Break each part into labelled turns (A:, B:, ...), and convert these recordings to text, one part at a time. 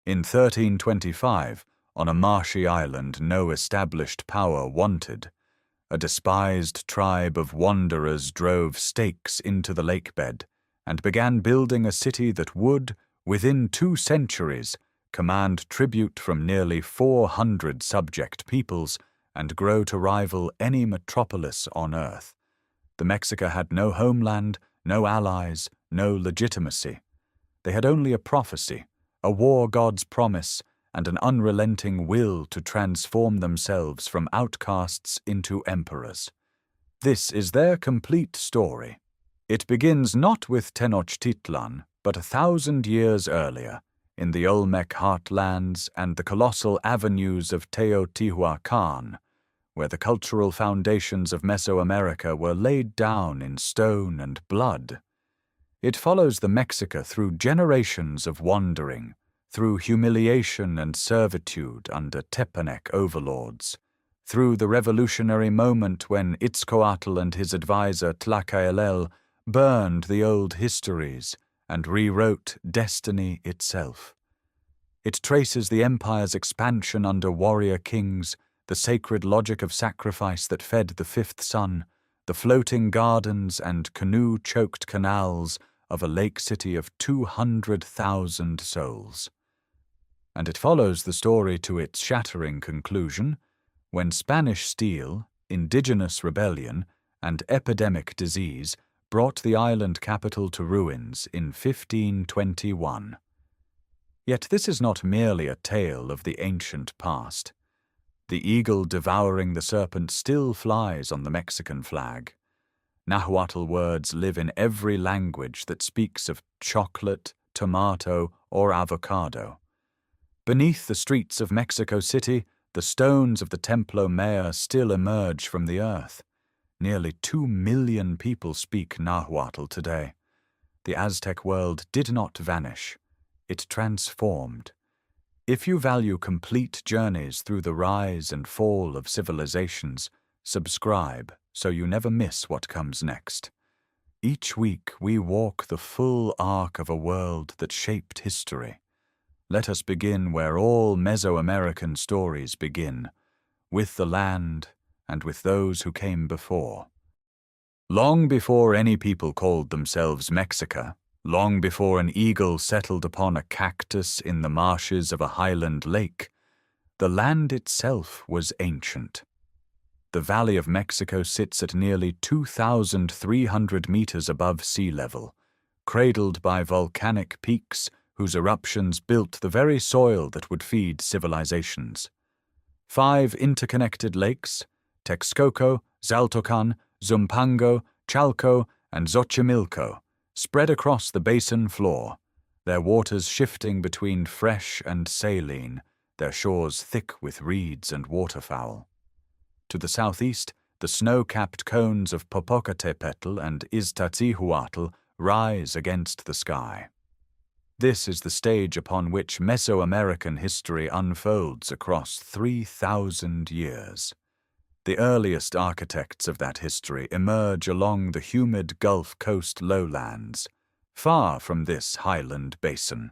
A: In 1325, on a marshy island no established power wanted, a despised tribe of wanderers drove stakes into the lakebed and began building a city that would, within 2 centuries, command tribute from nearly 400 subject peoples and grow to rival any metropolis on earth. The Mexica had no homeland, no allies, no legitimacy. They had only a prophecy, a war god's promise, and an unrelenting will to transform themselves from outcasts into emperors. This is their complete story. It begins not with Tenochtitlan, but 1,000 years earlier, in the Olmec heartlands and the colossal avenues of Teotihuacan, where the cultural foundations of Mesoamerica were laid down in stone and blood. It follows the Mexica through generations of wandering, through humiliation and servitude under Tepanec overlords, through the revolutionary moment when Itzcoatl and his advisor Tlacaelel burned the old histories and rewrote destiny itself. It traces the empire's expansion under warrior kings, the sacred logic of sacrifice that fed the 5th sun, the floating gardens and canoe-choked canals of a lake city of 200,000 souls. And it follows the story to its shattering conclusion, when Spanish steel, indigenous rebellion, and epidemic disease brought the island capital to ruins in 1521. Yet this is not merely a tale of the ancient past. The eagle devouring the serpent still flies on the Mexican flag. Nahuatl words live in every language that speaks of chocolate, tomato, or avocado. Beneath the streets of Mexico City, the stones of the Templo Mayor still emerge from the earth. Nearly 2 million people speak Nahuatl today. The Aztec world did not vanish. It transformed. If you value complete journeys through the rise and fall of civilizations, subscribe so you never miss what comes next. Each week we walk the full arc of a world that shaped history. Let us begin where all Mesoamerican stories begin, with the land and with those who came before. Long before any people called themselves Mexica, long before an eagle settled upon a cactus in the marshes of a highland lake, the land itself was ancient. The Valley of Mexico sits at nearly 2,300 meters above sea level, cradled by volcanic peaks whose eruptions built the very soil that would feed civilizations. 5 interconnected lakes, Texcoco, Xaltocan, Zumpango, Chalco, and Xochimilco, spread across the basin floor, their waters shifting between fresh and saline, their shores thick with reeds and waterfowl. To the southeast, the snow-capped cones of Popocatépetl and Iztaccíhuatl rise against the sky. This is the stage upon which Mesoamerican history unfolds across 3,000 years. The earliest architects of that history emerge along the humid Gulf Coast lowlands, far from this highland basin.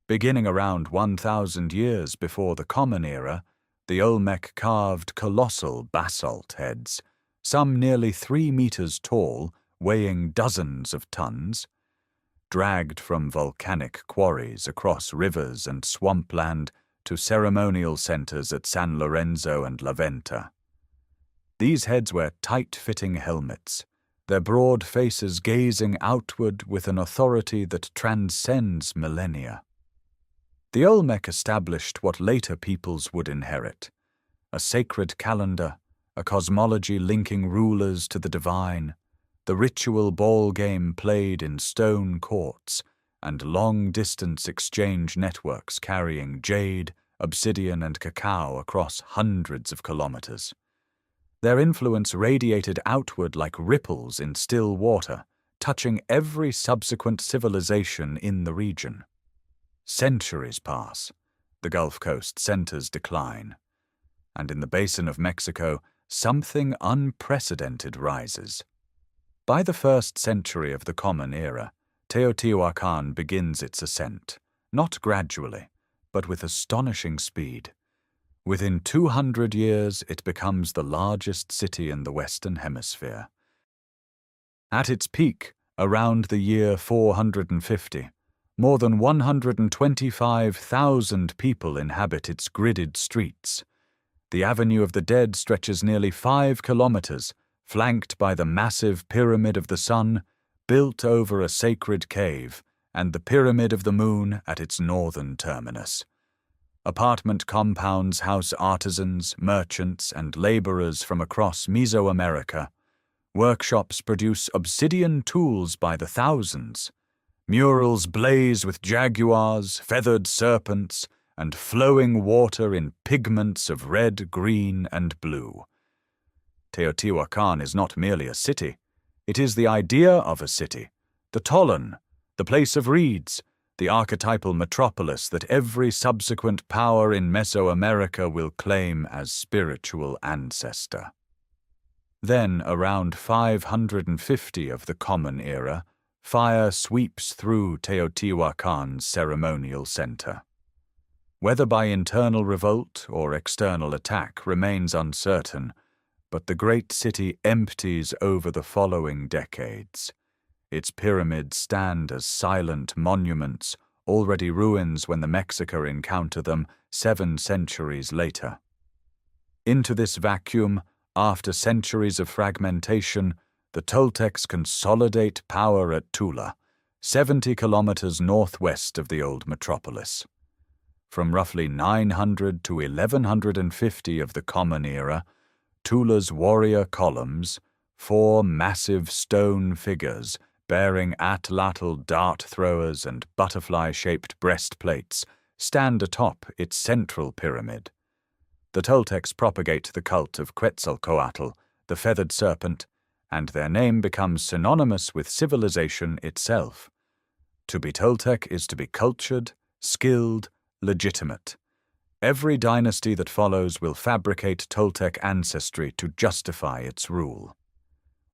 A: Beginning around 1,000 years before the Common Era, the Olmec carved colossal basalt heads, some nearly 3 meters tall, weighing dozens of tons, dragged from volcanic quarries across rivers and swampland to ceremonial centers at San Lorenzo and La Venta. These heads wear tight-fitting helmets, their broad faces gazing outward with an authority that transcends millennia. The Olmec established what later peoples would inherit: a sacred calendar, a cosmology linking rulers to the divine, the ritual ball game played in stone courts, and long-distance exchange networks carrying jade, obsidian, and cacao across hundreds of kilometers. Their influence radiated outward like ripples in still water, touching every subsequent civilization in the region. Centuries pass, the Gulf Coast centers decline, and in the basin of Mexico, something unprecedented rises. By the 1st century of the Common Era, Teotihuacan begins its ascent, not gradually, but with astonishing speed. Within 200 years, it becomes the largest city in the Western Hemisphere. At its peak, around the year 450, more than 125,000 people inhabit its gridded streets. The Avenue of the Dead stretches nearly 5 kilometers, flanked by the massive Pyramid of the Sun, built over a sacred cave, and the Pyramid of the Moon at its northern terminus. Apartment compounds house artisans, merchants, and laborers from across Mesoamerica. Workshops produce obsidian tools by the thousands. Murals blaze with jaguars, feathered serpents, and flowing water in pigments of red, green, and blue. Teotihuacan is not merely a city. It is the idea of a city, the Tollan, the place of reeds, the archetypal metropolis that every subsequent power in Mesoamerica will claim as spiritual ancestor. Then, around 550 of the Common Era, fire sweeps through Teotihuacan's ceremonial center. Whether by internal revolt or external attack remains uncertain, but the great city empties over the following decades. Its pyramids stand as silent monuments, already ruins when the Mexica encounter them 7 centuries later. Into this vacuum, after centuries of fragmentation, the Toltecs consolidate power at Tula, 70 kilometers northwest of the old metropolis. From roughly 900 to 1150 of the Common Era, Tula's warrior columns, 4 massive stone figures bearing atlatl dart throwers and butterfly-shaped breastplates, stand atop its central pyramid. The Toltecs propagate the cult of Quetzalcoatl, the feathered serpent, and their name becomes synonymous with civilization itself. To be Toltec is to be cultured, skilled, legitimate. Every dynasty that follows will fabricate Toltec ancestry to justify its rule.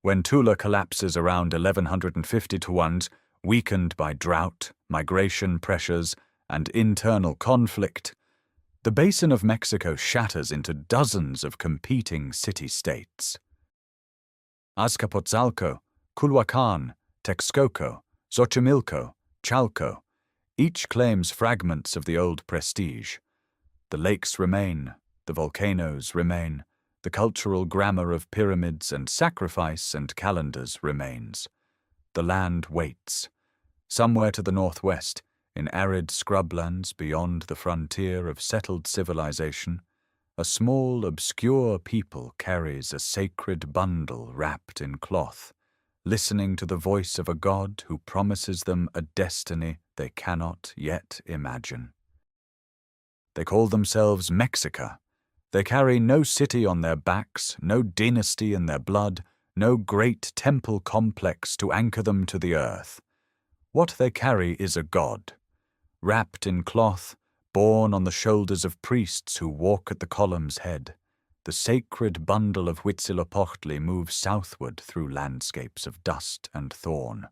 A: When Tula collapses around 1150 to 1, weakened by drought, migration pressures, and internal conflict, the basin of Mexico shatters into dozens of competing city-states. Azcapotzalco, Culhuacan, Texcoco, Xochimilco, Chalco, each claims fragments of the old prestige. The lakes remain, the volcanoes remain, the cultural grammar of pyramids and sacrifice and calendars remains. The land waits. Somewhere to the northwest, in arid scrublands beyond the frontier of settled civilization, a small, obscure people carries a sacred bundle wrapped in cloth, listening to the voice of a god who promises them a destiny they cannot yet imagine. They call themselves Mexica. They carry no city on their backs, no dynasty in their blood, no great temple complex to anchor them to the earth. What they carry is a god, wrapped in cloth, borne on the shoulders of priests who walk at the column's head. The sacred bundle of Huitzilopochtli moves southward through landscapes of dust and thorn.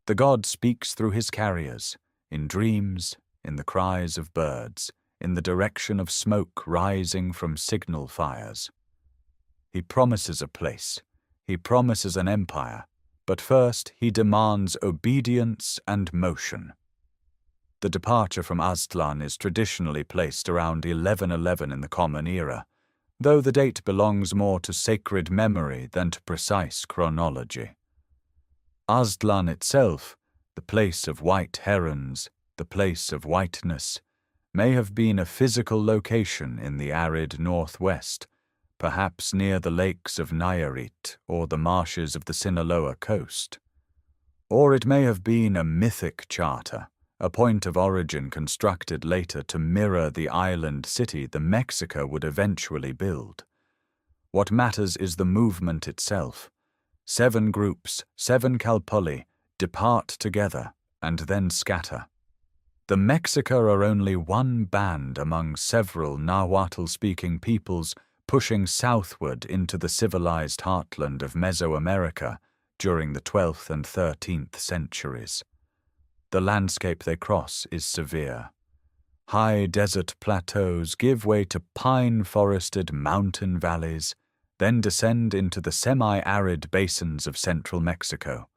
A: The god speaks through his carriers, in dreams, in the cries of birds, in the direction of smoke rising from signal fires. He promises a place, he promises an empire, but first he demands obedience and motion. The departure from Aztlan is traditionally placed around 1111 in the Common Era, though the date belongs more to sacred memory than to precise chronology. Aztlan itself, the place of white herons, the place of whiteness, may have been a physical location in the arid northwest, perhaps near the lakes of Nayarit or the marshes of the Sinaloa coast. Or it may have been a mythic charter, a point of origin constructed later to mirror the island city the Mexica would eventually build. What matters is the movement itself. 7 groups, 7 Calpulli, depart together and then scatter. The Mexica are only one band among several Nahuatl-speaking peoples pushing southward into the civilized heartland of Mesoamerica during the 12th and 13th centuries. The landscape they cross is severe. High desert plateaus give way to pine-forested mountain valleys, then descend into the semi-arid basins of central Mexico.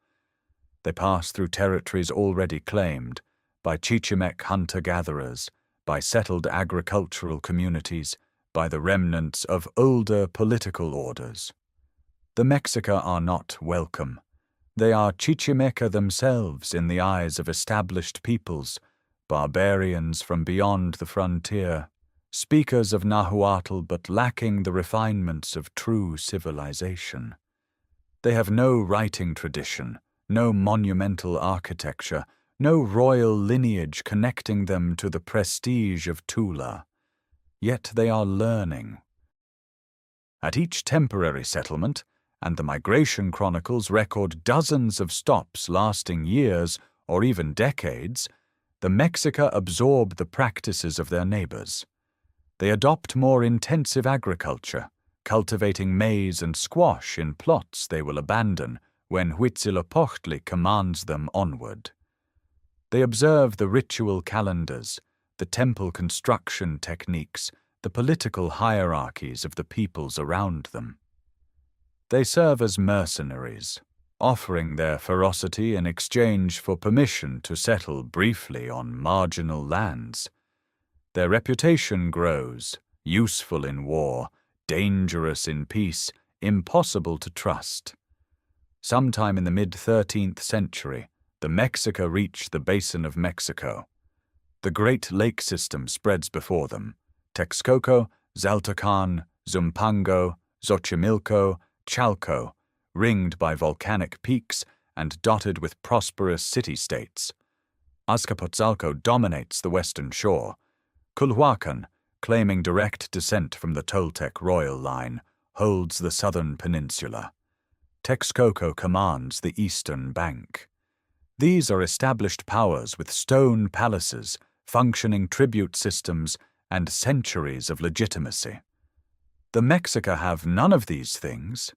A: They pass through territories already claimed by Chichimec hunter-gatherers, by settled agricultural communities, by the remnants of older political orders. The Mexica are not welcome. They are Chichimeca themselves in the eyes of established peoples, barbarians from beyond the frontier, speakers of Nahuatl but lacking the refinements of true civilization. They have no writing tradition, no monumental architecture, no royal lineage connecting them to the prestige of Tula. Yet they are learning. At each temporary settlement, and the migration chronicles record dozens of stops lasting years or even decades, the Mexica absorb the practices of their neighbors. They adopt more intensive agriculture, cultivating maize and squash in plots they will abandon when Huitzilopochtli commands them onward. They observe the ritual calendars, the temple construction techniques, the political hierarchies of the peoples around them. They serve as mercenaries, offering their ferocity in exchange for permission to settle briefly on marginal lands. Their reputation grows, useful in war, dangerous in peace, impossible to trust. Sometime in the mid-13th century, the Mexica reach the Basin of Mexico. The Great Lake system spreads before them: Texcoco, Xaltocan, Zumpango, Xochimilco, Chalco, ringed by volcanic peaks and dotted with prosperous city-states. Azcapotzalco dominates the western shore. Culhuacan, claiming direct descent from the Toltec royal line, holds the southern peninsula. Texcoco commands the eastern bank. These are established powers with stone palaces, functioning tribute systems, and centuries of legitimacy. The Mexica have none of these things.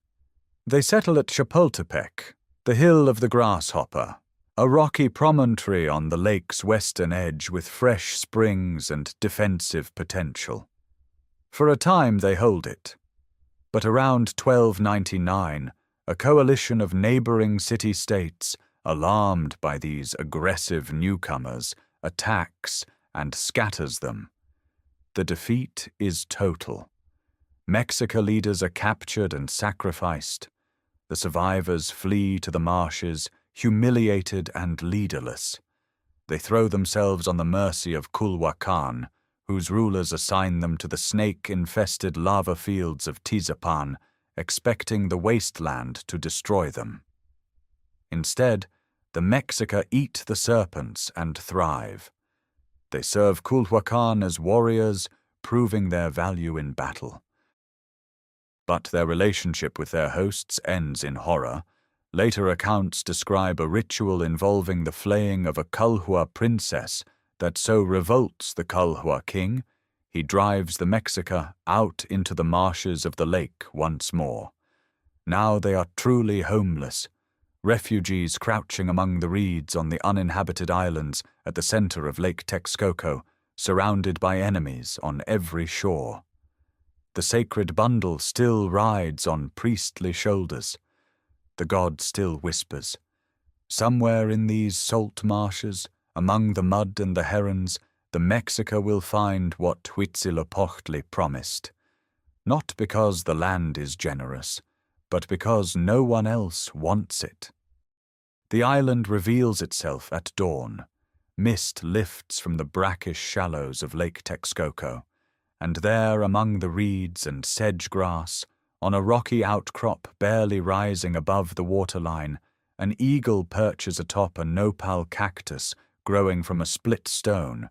A: They settle at Chapultepec, the hill of the grasshopper, a rocky promontory on the lake's western edge with fresh springs and defensive potential. For a time they hold it, but around 1299, a coalition of neighboring city-states, alarmed by these aggressive newcomers, attacks and scatters them. The defeat is total. Mexica leaders are captured and sacrificed. The survivors flee to the marshes, humiliated and leaderless. They throw themselves on the mercy of Culhuacan, whose rulers assign them to the snake-infested lava fields of Tizapan, expecting the wasteland to destroy them. Instead, the Mexica eat the serpents and thrive. They serve Culhuacan as warriors, proving their value in battle. But their relationship with their hosts ends in horror. Later accounts describe a ritual involving the flaying of a Culhua princess that so revolts the Culhua king, he drives the Mexica out into the marshes of the lake once more. Now they are truly homeless, refugees crouching among the reeds on the uninhabited islands at the center of Lake Texcoco, surrounded by enemies on every shore. The sacred bundle still rides on priestly shoulders. The god still whispers. Somewhere in these salt marshes, among the mud and the herons, the Mexica will find what Huitzilopochtli promised. Not because the land is generous, but because no one else wants it. The island reveals itself at dawn. Mist lifts from the brackish shallows of Lake Texcoco, and there among the reeds and sedge-grass, on a rocky outcrop barely rising above the waterline, an eagle perches atop a nopal cactus growing from a split stone.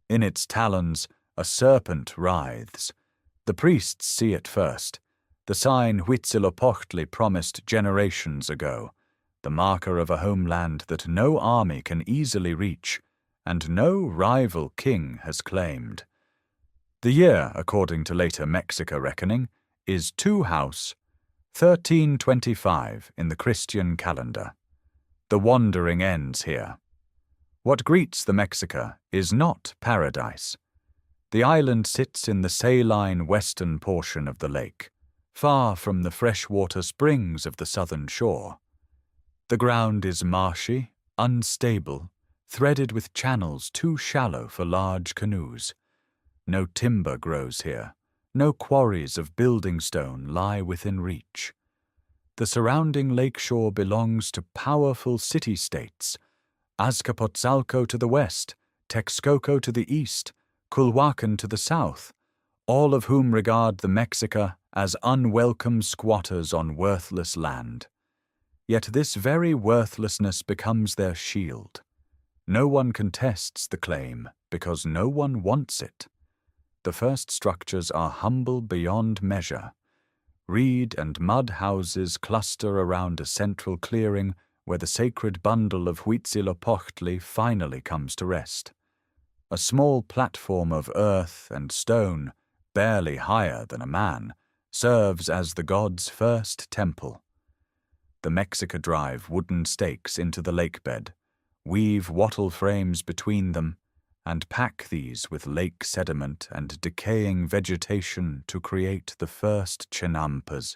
A: In its talons, a serpent writhes. The priests see it first, the sign Huitzilopochtli promised generations ago, the marker of a homeland that no army can easily reach, and no rival king has claimed. The year, according to later Mexica reckoning, is Two House, 1325 in the Christian calendar. The wandering ends here. What greets the Mexica is not paradise. The island sits in the saline western portion of the lake, far from the freshwater springs of the southern shore. The ground is marshy, unstable, threaded with channels too shallow for large canoes. No timber grows here. No quarries of building stone lie within reach. The surrounding lakeshore belongs to powerful city-states, Azcapotzalco to the west, Texcoco to the east, Culhuacan to the south, all of whom regard the Mexica as unwelcome squatters on worthless land. Yet this very worthlessness becomes their shield. No one contests the claim because no one wants it. The first structures are humble beyond measure. Reed and mud houses cluster around a central clearing where the sacred bundle of Huitzilopochtli finally comes to rest. A small platform of earth and stone, barely higher than a man, serves as the god's first temple. The Mexica drive wooden stakes into the lakebed, weave wattle frames between them, and pack these with lake sediment and decaying vegetation to create the first chinampas,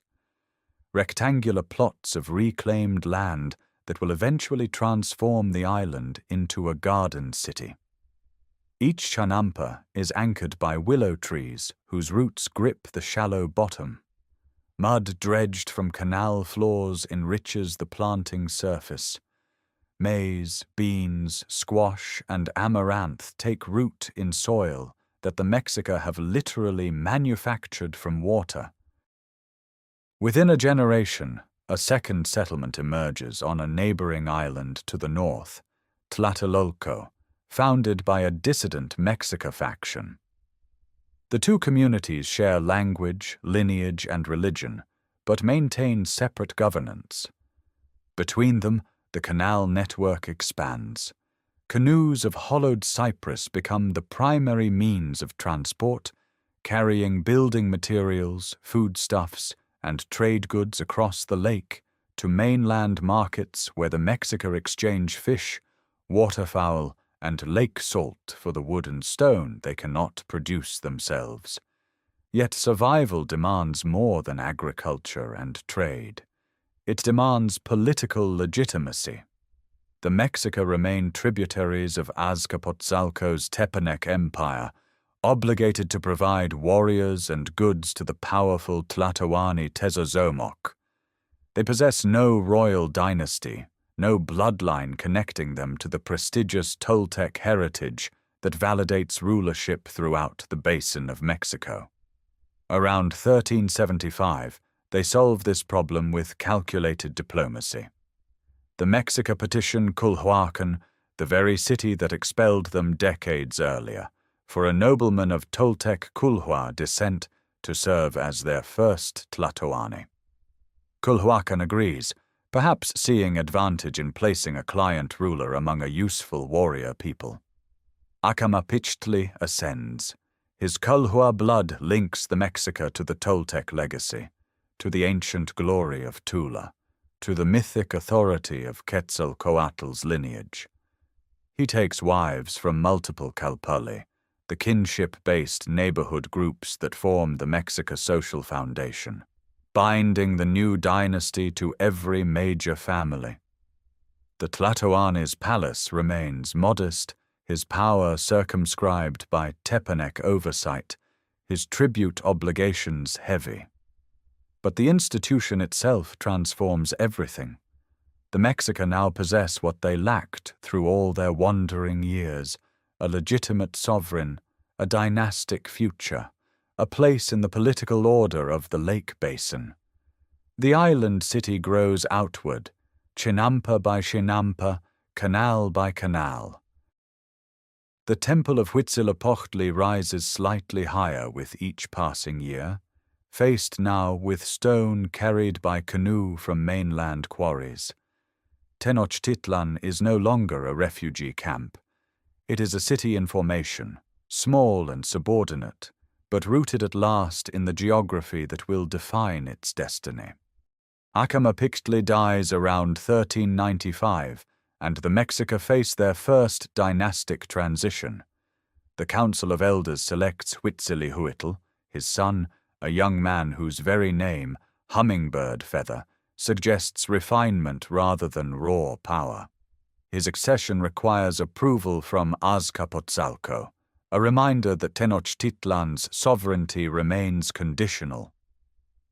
A: rectangular plots of reclaimed land that will eventually transform the island into a garden city. Each chinampa is anchored by willow trees whose roots grip the shallow bottom. Mud dredged from canal floors enriches the planting surface. Maize, beans, squash, and amaranth take root in soil that the Mexica have literally manufactured from water. Within a generation, a second settlement emerges on a neighboring island to the north, Tlatelolco, founded by a dissident Mexica faction. The two communities share language, lineage, and religion, but maintain separate governance. Between them, the canal network expands. Canoes of hollowed cypress become the primary means of transport, carrying building materials, foodstuffs, and trade goods across the lake to mainland markets where the Mexica exchange fish, waterfowl, and lake salt for the wood and stone they cannot produce themselves. Yet survival demands more than agriculture and trade. It demands political legitimacy. The Mexica remain tributaries of Azcapotzalco's Tepanec Empire, obligated to provide warriors and goods to the powerful Tlatoani Tezozomoc. They possess no royal dynasty, no bloodline connecting them to the prestigious Toltec heritage that validates rulership throughout the basin of Mexico. Around 1375, they solve this problem with calculated diplomacy. The Mexica petition Culhuacan, the very city that expelled them decades earlier, for a nobleman of Toltec Culhua descent to serve as their first Tlatoani. Culhuacan agrees, perhaps seeing advantage in placing a client ruler among a useful warrior people. Acamapichtli ascends. His Culhua blood links the Mexica to the Toltec legacy, to the ancient glory of Tula, to the mythic authority of Quetzalcoatl's lineage. He takes wives from multiple Calpulli, the kinship-based neighborhood groups that form the Mexica social foundation, binding the new dynasty to every major family. The Tlatoani's palace remains modest, his power circumscribed by Tepanec oversight, his tribute obligations heavy. But the institution itself transforms everything. The Mexica now possess what they lacked through all their wandering years: a legitimate sovereign, a dynastic future, a place in the political order of the lake basin. The island city grows outward, chinampa by chinampa, canal by canal. The temple of Huitzilopochtli rises slightly higher with each passing year, faced now with stone carried by canoe from mainland quarries. Tenochtitlan is no longer a refugee camp. It is a city in formation, small and subordinate, but rooted at last in the geography that will define its destiny. Acamapichtli dies around 1395 and the Mexica face their first dynastic transition. The Council of Elders selects Huitzilopochtli, his son, a young man whose very name, hummingbird feather, suggests refinement rather than raw power. His accession requires approval from Azcapotzalco, a reminder that Tenochtitlan's sovereignty remains conditional.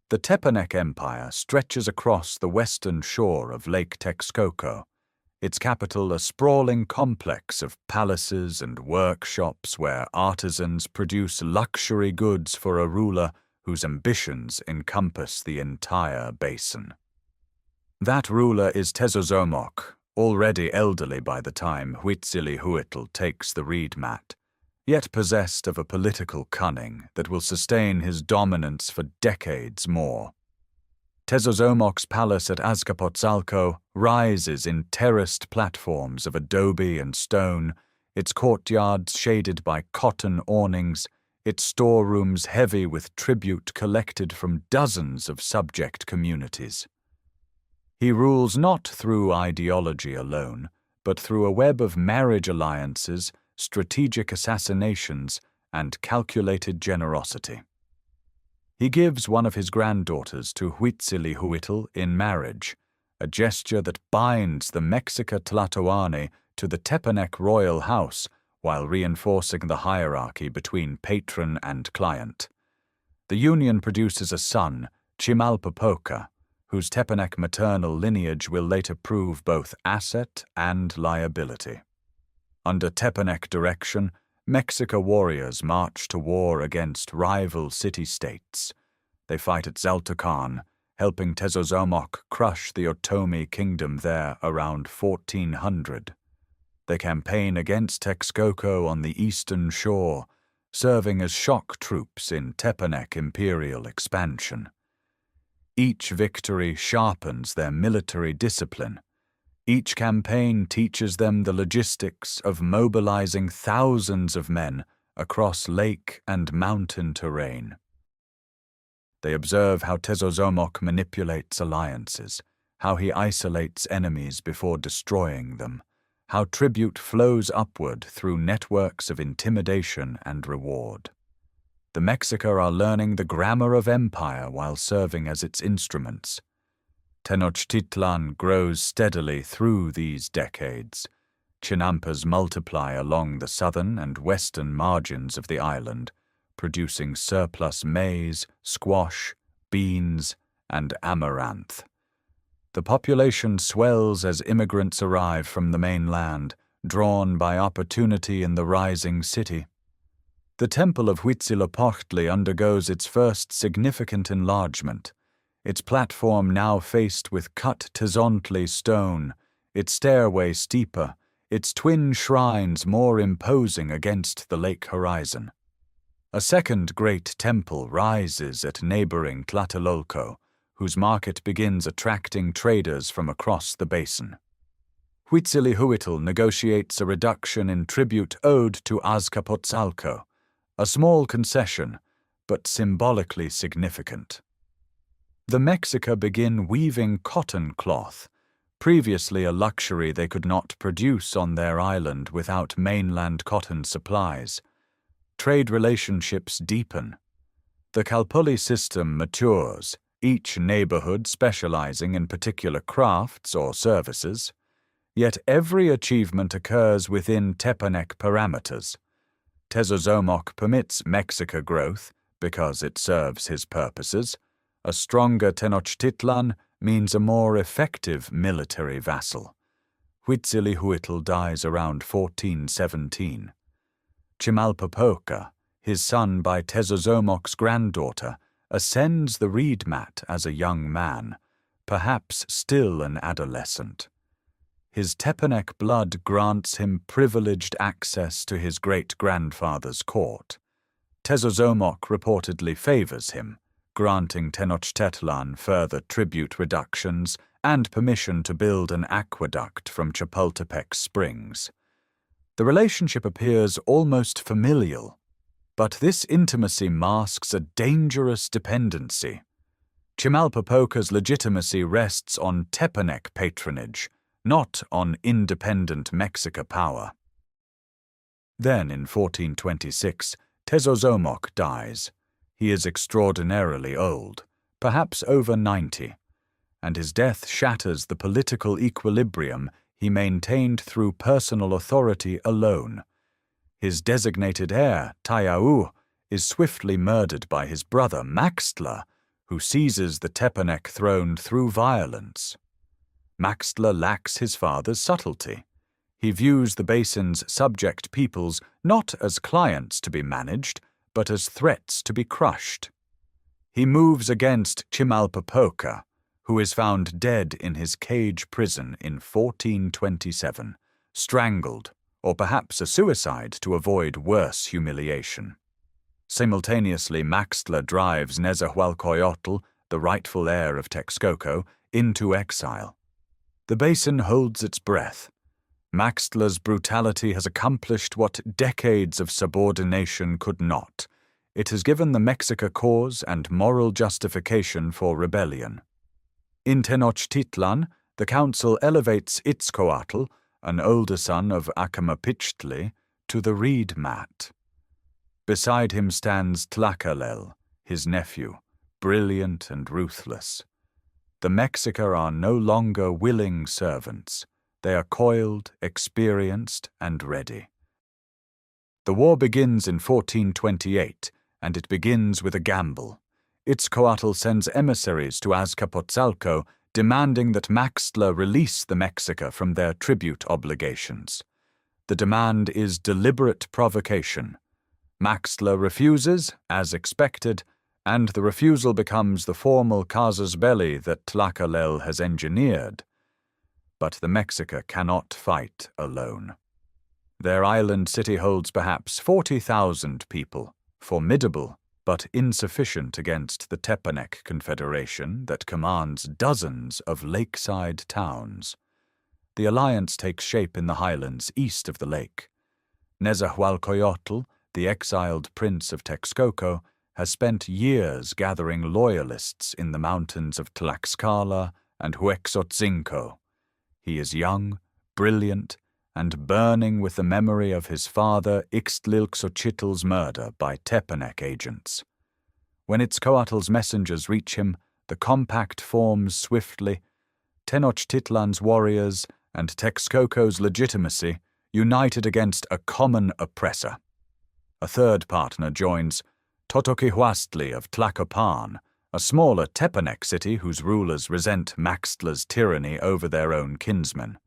A: The Tepanec Empire stretches across the western shore of Lake Texcoco, its capital a sprawling complex of palaces and workshops where artisans produce luxury goods for a ruler whose ambitions encompass the entire basin. That ruler is Tezozomoc, already elderly by the time Huitzilopochtli takes the reed mat, yet possessed of a political cunning that will sustain his dominance for decades more. Tezozomoc's palace at Azcapotzalco rises in terraced platforms of adobe and stone, its courtyards shaded by cotton awnings, its storerooms heavy with tribute collected from dozens of subject communities. He rules not through ideology alone, but through a web of marriage alliances, strategic assassinations, and calculated generosity. He gives one of his granddaughters to Huitzilopochtli in marriage, a gesture that binds the Mexica Tlatoani to the Tepanec royal house while reinforcing the hierarchy between patron and client. The union produces a son, Chimalpopoca, whose Tepanec maternal lineage will later prove both asset and liability. Under Tepanec direction, Mexica warriors march to war against rival city-states. They fight at Xaltocan, helping Tezozomoc crush the Otomi kingdom there around 1400. They campaign against Texcoco on the eastern shore, serving as shock troops in Tepanec imperial expansion. Each victory sharpens their military discipline. Each campaign teaches them the logistics of mobilizing thousands of men across lake and mountain terrain. They observe how Tezozomoc manipulates alliances, how he isolates enemies before destroying them, how tribute flows upward through networks of intimidation and reward. The Mexica are learning the grammar of empire while serving as its instruments. Tenochtitlan grows steadily through these decades. Chinampas multiply along the southern and western margins of the island, producing surplus maize, squash, beans, and amaranth. The population swells as immigrants arrive from the mainland, drawn by opportunity in the rising city. The temple of Huitzilopochtli undergoes its first significant enlargement, its platform now faced with cut Tezontli stone, its stairway steeper, its twin shrines more imposing against the lake horizon. A second great temple rises at neighboring Tlatelolco, whose market begins attracting traders from across the basin. Huitzilopochtli negotiates a reduction in tribute owed to Azcapotzalco, a small concession, but symbolically significant. The Mexica begin weaving cotton cloth, previously a luxury they could not produce on their island without mainland cotton supplies. Trade relationships deepen. The Calpulli system matures, each neighborhood specializing in particular crafts or services, yet every achievement occurs within Tepanec parameters. Tezozomoc permits Mexica growth because it serves his purposes. A stronger Tenochtitlan means a more effective military vassal. Huitzilopochtli dies around 1417. Chimalpopoca, his son by Tezozomoc's granddaughter, ascends the reed mat as a young man, perhaps still an adolescent. His Tepanec blood grants him privileged access to his great-grandfather's court. Tezozomoc reportedly favors him, granting Tenochtitlan further tribute reductions and permission to build an aqueduct from Chapultepec Springs. The relationship appears almost familial, but this intimacy masks a dangerous dependency. Chimalpopoca's legitimacy rests on Tepanec patronage, not on independent Mexica power. Then, in 1426, Tezozomoc dies. He is extraordinarily old, perhaps over 90, and his death shatters the political equilibrium he maintained through personal authority alone. His designated heir, Tayau, is swiftly murdered by his brother Maxtla, who seizes the Tepanec throne through violence. Maxtla lacks his father's subtlety. He views the basin's subject peoples not as clients to be managed, but as threats to be crushed. He moves against Chimalpopoca, who is found dead in his cage prison in 1427, strangled, or perhaps a suicide to avoid worse humiliation. Simultaneously, Maxtla drives Nezahualcoyotl, the rightful heir of Texcoco, into exile. The basin holds its breath. Maxtla's brutality has accomplished what decades of subordination could not. It has given the Mexica cause and moral justification for rebellion. In Tenochtitlan, the council elevates Itzcoatl, an older son of Acamapichtli, to the reed mat. Beside him stands Tlacalel, his nephew, brilliant and ruthless. The Mexica are no longer willing servants. They are coiled, experienced, and ready. The war begins in 1428, and it begins with a gamble. Itzcoatl sends emissaries to Azcapotzalco, demanding that Maxtla release the Mexica from their tribute obligations. The demand is deliberate provocation. Maxtla refuses, as expected, and the refusal becomes the formal casus belli that Tlacalel has engineered. But the Mexica cannot fight alone. Their island city holds perhaps 40,000 people, formidable but insufficient against the Tepanec Confederation that commands dozens of lakeside towns. The alliance takes shape in the highlands east of the lake. Nezahualcoyotl, the exiled prince of Texcoco, has spent years gathering loyalists in the mountains of Tlaxcala and Huexotzinco. He is young, brilliant, and burning with the memory of his father Ixtlilxochitl's murder by Tepanec agents. When Itzcoatl's messengers reach him, the compact forms swiftly. Tenochtitlan's warriors and Texcoco's legitimacy united against a common oppressor. A third partner joins, Totoquihuastli of Tlacopan, a smaller Tepanec city whose rulers resent Maxtla's tyranny over their own kinsmen.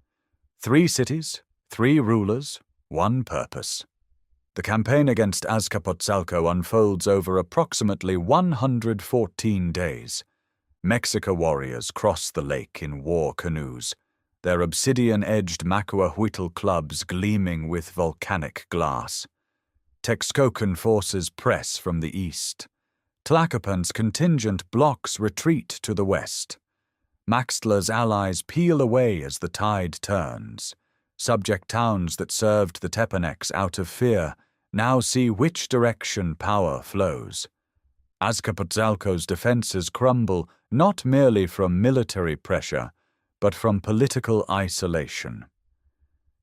A: 3 cities, 3 rulers, 1 purpose. The campaign against Azcapotzalco unfolds over approximately 114 days. Mexica warriors cross the lake in war canoes, their obsidian-edged Macuahuitl clubs gleaming with volcanic glass. Texcocan forces press from the east. Tlacopan's contingent blocks retreat to the west. Maxtla's allies peel away as the tide turns. Subject towns that served the Tepanecs out of fear now see which direction power flows. Azcapotzalco's defenses crumble not merely from military pressure, but from political isolation.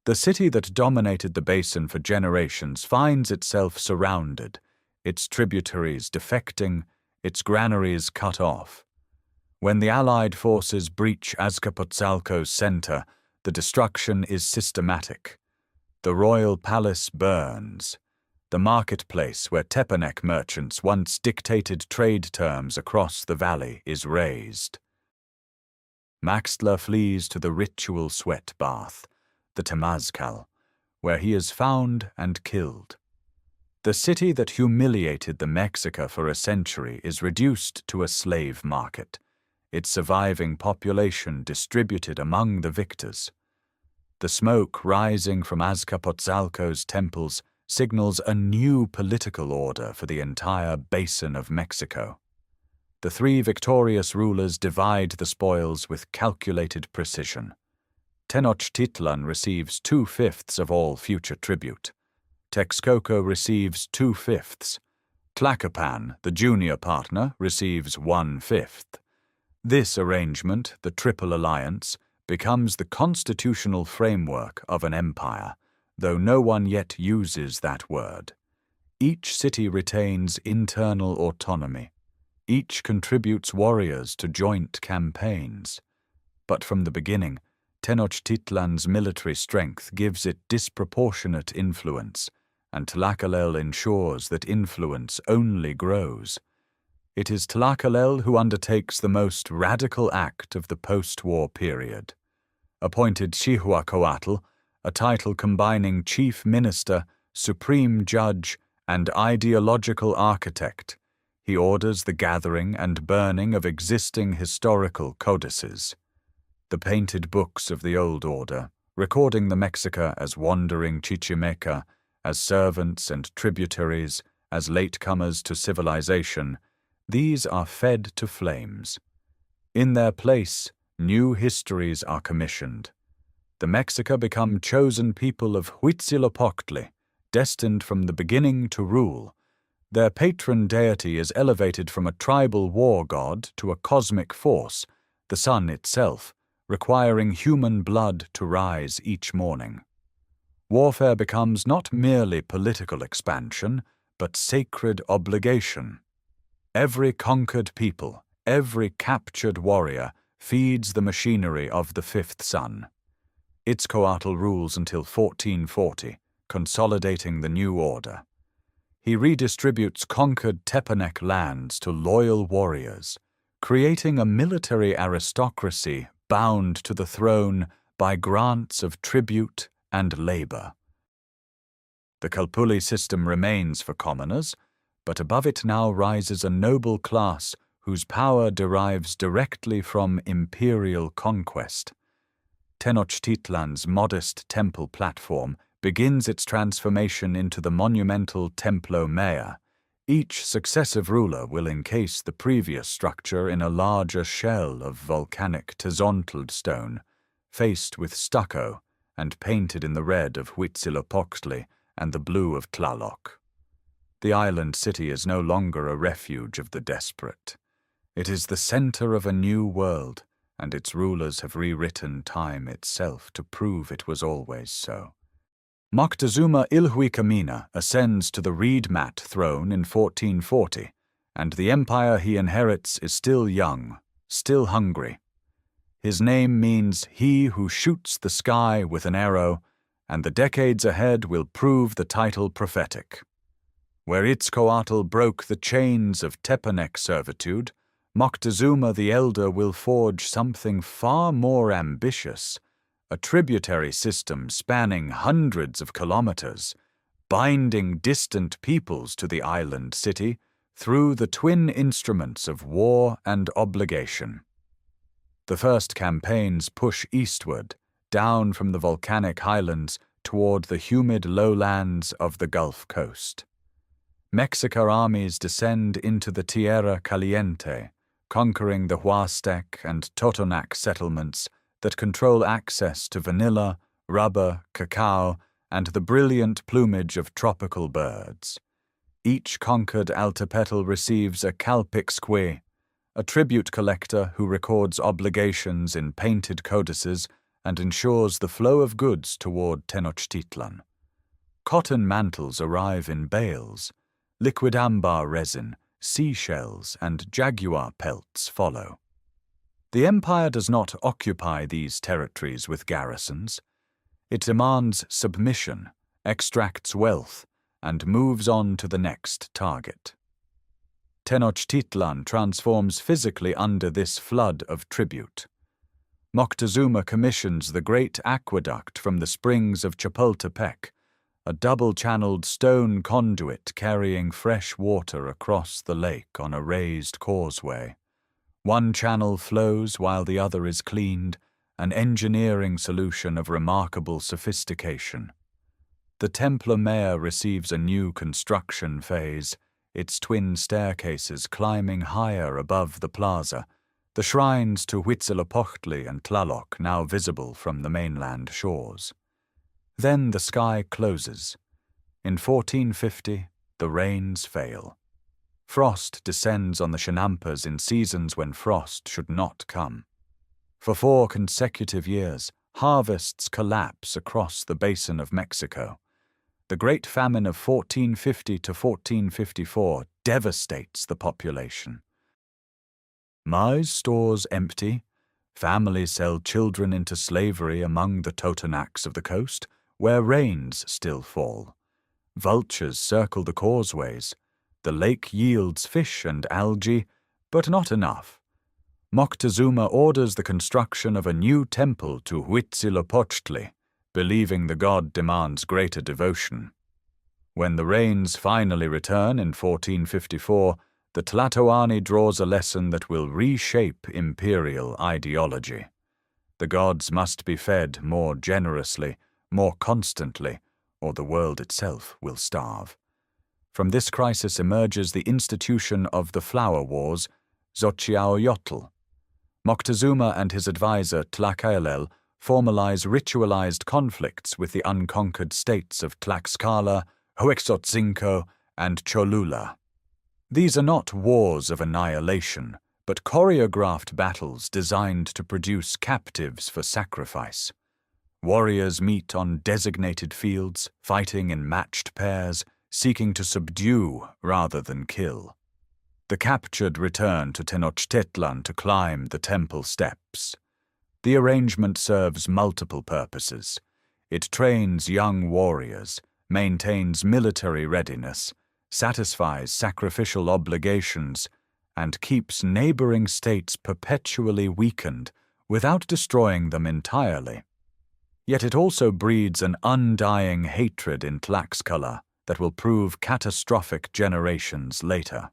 A: The city that dominated the basin for generations finds itself surrounded, its tributaries defecting, its granaries cut off. When the Allied forces breach Azcapotzalco's center, the destruction is systematic. The royal palace burns. The marketplace where Tepanec merchants once dictated trade terms across the valley is razed. Maxtla flees to the ritual sweat bath, the Temazcal, where he is found and killed. The city that humiliated the Mexica for a century is reduced to a slave market, its surviving population distributed among the victors. The smoke rising from Azcapotzalco's temples signals a new political order for the entire basin of Mexico. The 3 victorious rulers divide the spoils with calculated precision. Tenochtitlan receives 2/5 of all future tribute. Texcoco receives 2/5. Tlacopan, the junior partner, receives 1/5. This arrangement, the Triple Alliance, becomes the constitutional framework of an empire, though no one yet uses that word. Each city retains internal autonomy. Each contributes warriors to joint campaigns. But from the beginning, Tenochtitlan's military strength gives it disproportionate influence, and Tlacaelel ensures that influence only grows. It is Tlacaelel who undertakes the most radical act of the post-war period. Appointed Xiuhua-Coatl, a title combining chief minister, supreme judge, and ideological architect, he orders the gathering and burning of existing historical codices. The painted books of the old order, recording the Mexica as wandering Chichimeca, as servants and tributaries, as latecomers to civilization, these are fed to flames. In their place, new histories are commissioned. The Mexica become chosen people of Huitzilopochtli, destined from the beginning to rule. Their patron deity is elevated from a tribal war god to a cosmic force, the sun itself, requiring human blood to rise each morning. Warfare becomes not merely political expansion, but sacred obligation. Every conquered people, every captured warrior, feeds the machinery of the fifth sun. Itzcoatl rules until 1440, consolidating the new order. He redistributes conquered Tepanec lands to loyal warriors, creating a military aristocracy bound to the throne by grants of tribute and labor. The Calpulli system remains for commoners, but above it now rises a noble class whose power derives directly from imperial conquest. Tenochtitlan's modest temple platform begins its transformation into the monumental Templo Maya. Each successive ruler will encase the previous structure in a larger shell of volcanic Tzontl stone, faced with stucco and painted in the red of Huitzilopochtli and the blue of Tlaloc. The island city is no longer a refuge of the desperate. It is the center of a new world, and its rulers have rewritten time itself to prove it was always so. Moctezuma Ilhuicamina ascends to the reed mat throne in 1440, and the empire he inherits is still young, still hungry. His name means he who shoots the sky with an arrow, and the decades ahead will prove the title prophetic. Where Itzcoatl broke the chains of Tepanec servitude, Moctezuma the Elder will forge something far more ambitious, a tributary system spanning hundreds of kilometers, binding distant peoples to the island city through the twin instruments of war and obligation. The first campaigns push eastward, down from the volcanic highlands toward the humid lowlands of the Gulf Coast. Mexica armies descend into the Tierra Caliente, conquering the Huastec and Totonac settlements that control access to vanilla, rubber, cacao, and the brilliant plumage of tropical birds. Each conquered Altepetal receives a Calpixque, a tribute collector who records obligations in painted codices and ensures the flow of goods toward Tenochtitlan. Cotton mantles arrive in bales. Liquid amber resin, seashells, and jaguar pelts follow. The empire does not occupy these territories with garrisons. It demands submission, extracts wealth, and moves on to the next target. Tenochtitlan transforms physically under this flood of tribute. Moctezuma commissions the great aqueduct from the springs of Chapultepec, a double-channeled stone conduit carrying fresh water across the lake on a raised causeway. One channel flows while the other is cleaned, an engineering solution of remarkable sophistication. The Templo Maya receives a new construction phase, its twin staircases climbing higher above the plaza, the shrines to Huitzilopochtli and Tlaloc now visible from the mainland shores. Then the sky closes. In 1450, the rains fail. Frost descends on the chinampas in seasons when frost should not come. For 4 consecutive years, harvests collapse across the basin of Mexico. The Great Famine of 1450 to 1454 devastates the population. Maize stores empty, families sell children into slavery among the Totonacs of the coast, where rains still fall. Vultures circle the causeways. The lake yields fish and algae, but not enough. Moctezuma orders the construction of a new temple to Huitzilopochtli, believing the god demands greater devotion. When the rains finally return in 1454, the Tlatoani draws a lesson that will reshape imperial ideology. The gods must be fed more generously, more constantly, or the world itself will starve. From this crisis emerges the institution of the Flower Wars, Xochiaoyotl. Moctezuma and his advisor Tlacaelel formalize ritualized conflicts with the unconquered states of Tlaxcala, Huexotzinco, and Cholula. These are not wars of annihilation, but choreographed battles designed to produce captives for sacrifice. Warriors meet on designated fields, fighting in matched pairs, seeking to subdue rather than kill. The captured return to Tenochtitlan to climb the temple steps. The arrangement serves multiple purposes. It trains young warriors, maintains military readiness, satisfies sacrificial obligations, and keeps neighboring states perpetually weakened without destroying them entirely. Yet it also breeds an undying hatred in Tlaxcala that will prove catastrophic generations later.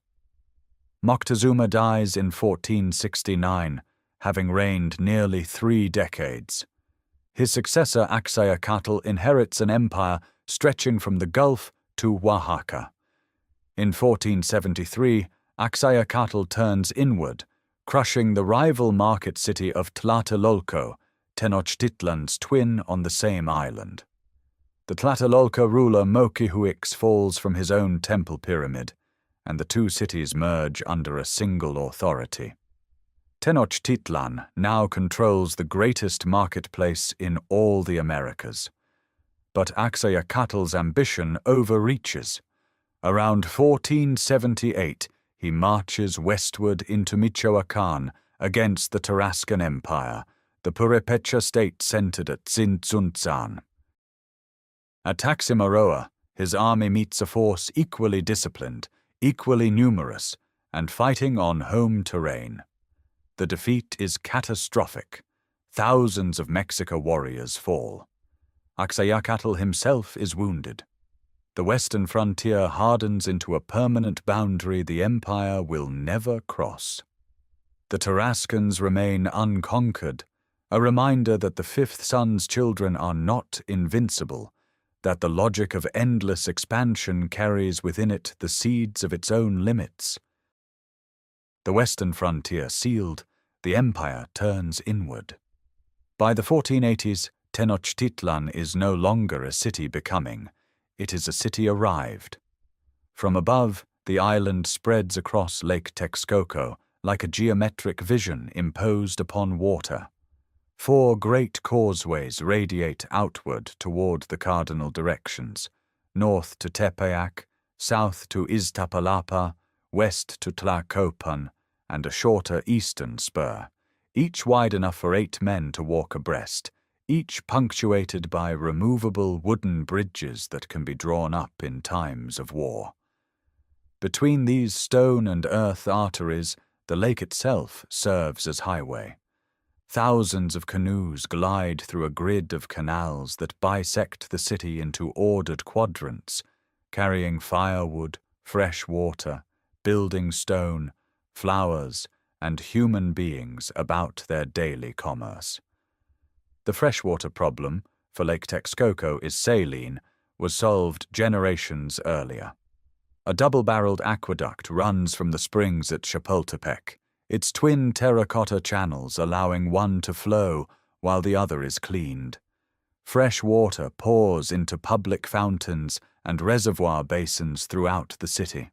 A: Moctezuma dies in 1469, having reigned nearly 3 decades. His successor Axayacatl inherits an empire stretching from the Gulf to Oaxaca. In 1473, Axayacatl turns inward, crushing the rival market city of Tlatelolco, Tenochtitlan's twin on the same island. The Tlatelolco ruler Moquihuix falls from his own temple pyramid, and the 2 cities merge under a single authority. Tenochtitlan now controls the greatest marketplace in all the Americas. But Axayacatl's ambition overreaches. Around 1478, he marches westward into Michoacán against the Tarascan Empire, the Purepecha state centered at Tzintzuntzan. At Taximaroa, his army meets a force equally disciplined, equally numerous, and fighting on home terrain. The defeat is catastrophic. Thousands of Mexica warriors fall. Axayacatl himself is wounded. The western frontier hardens into a permanent boundary the empire will never cross. The Tarascans remain unconquered, a reminder that the 5th son's children are not invincible, that the logic of endless expansion carries within it the seeds of its own limits. The western frontier sealed, the empire turns inward. By the 1480s, Tenochtitlan is no longer a city becoming, it is a city arrived. From above, the island spreads across Lake Texcoco like a geometric vision imposed upon water. 4 great causeways radiate outward toward the cardinal directions, north to Tepeyac, south to Iztapalapa, west to Tlacopan, and a shorter eastern spur, each wide enough for 8 men to walk abreast, each punctuated by removable wooden bridges that can be drawn up in times of war. Between these stone and earth arteries, the lake itself serves as highway. Thousands of canoes glide through a grid of canals that bisect the city into ordered quadrants, carrying firewood, fresh water, building stone, flowers, and human beings about their daily commerce. The freshwater problem, for Lake Texcoco is saline, was solved generations earlier. A double-barreled aqueduct runs from the springs at Chapultepec, its twin terracotta channels allowing one to flow while the other is cleaned. Fresh water pours into public fountains and reservoir basins throughout the city.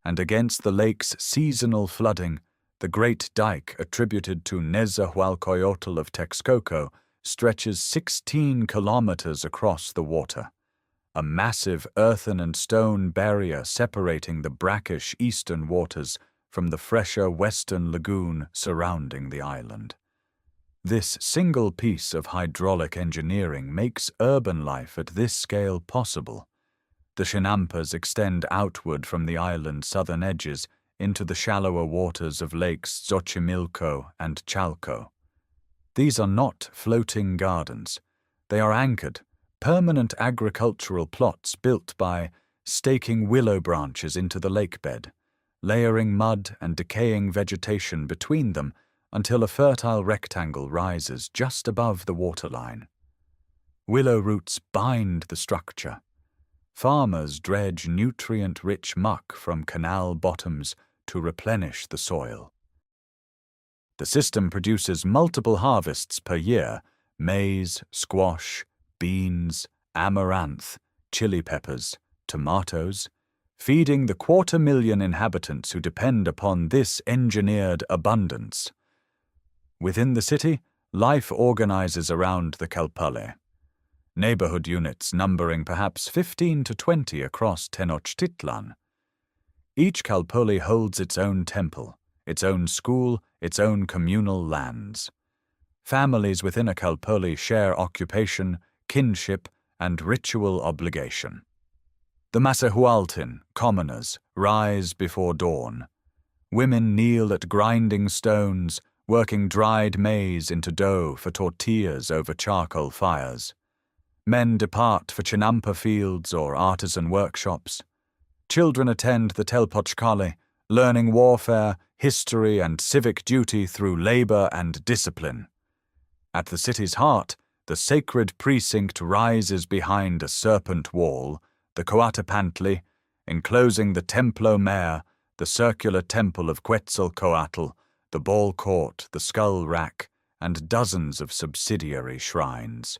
A: And against the lake's seasonal flooding, The Great Dike, attributed to Nezahualcoyotl of Texcoco, stretches 16 kilometers across the water, a massive earthen and stone barrier separating the brackish eastern waters from the fresher western lagoon surrounding the island. This single piece of hydraulic engineering makes urban life at this scale possible. The chinampas extend outward from the island's southern edges into the shallower waters of lakes Xochimilco and Chalco. These are not floating gardens. They are anchored, permanent agricultural plots built by staking willow branches into the lakebed, layering mud and decaying vegetation between them until a fertile rectangle rises just above the waterline. Willow roots bind the structure. Farmers dredge nutrient-rich muck from canal bottoms to replenish the soil. The system produces multiple harvests per year: maize, squash, beans, amaranth, chili peppers, tomatoes, feeding the 250,000 inhabitants who depend upon this engineered abundance. Within the city, life organizes around the Calpulli. Neighborhood units numbering perhaps 15 to 20 across Tenochtitlan. Each Calpulli holds its own temple, its own school, its own communal lands. Families within a Calpulli share occupation, kinship, and ritual obligation. The Masahualtin, commoners, rise before dawn. Women kneel at grinding stones, working dried maize into dough for tortillas over charcoal fires. Men depart for chinampa fields or artisan workshops. Children attend the Telpochcali, learning warfare, history, and civic duty through labor and discipline. At the city's heart, the sacred precinct rises behind a serpent wall, the Coatepantli, enclosing the Templo Mayor, the circular temple of Quetzalcoatl, the ball court, the skull rack, and dozens of subsidiary shrines.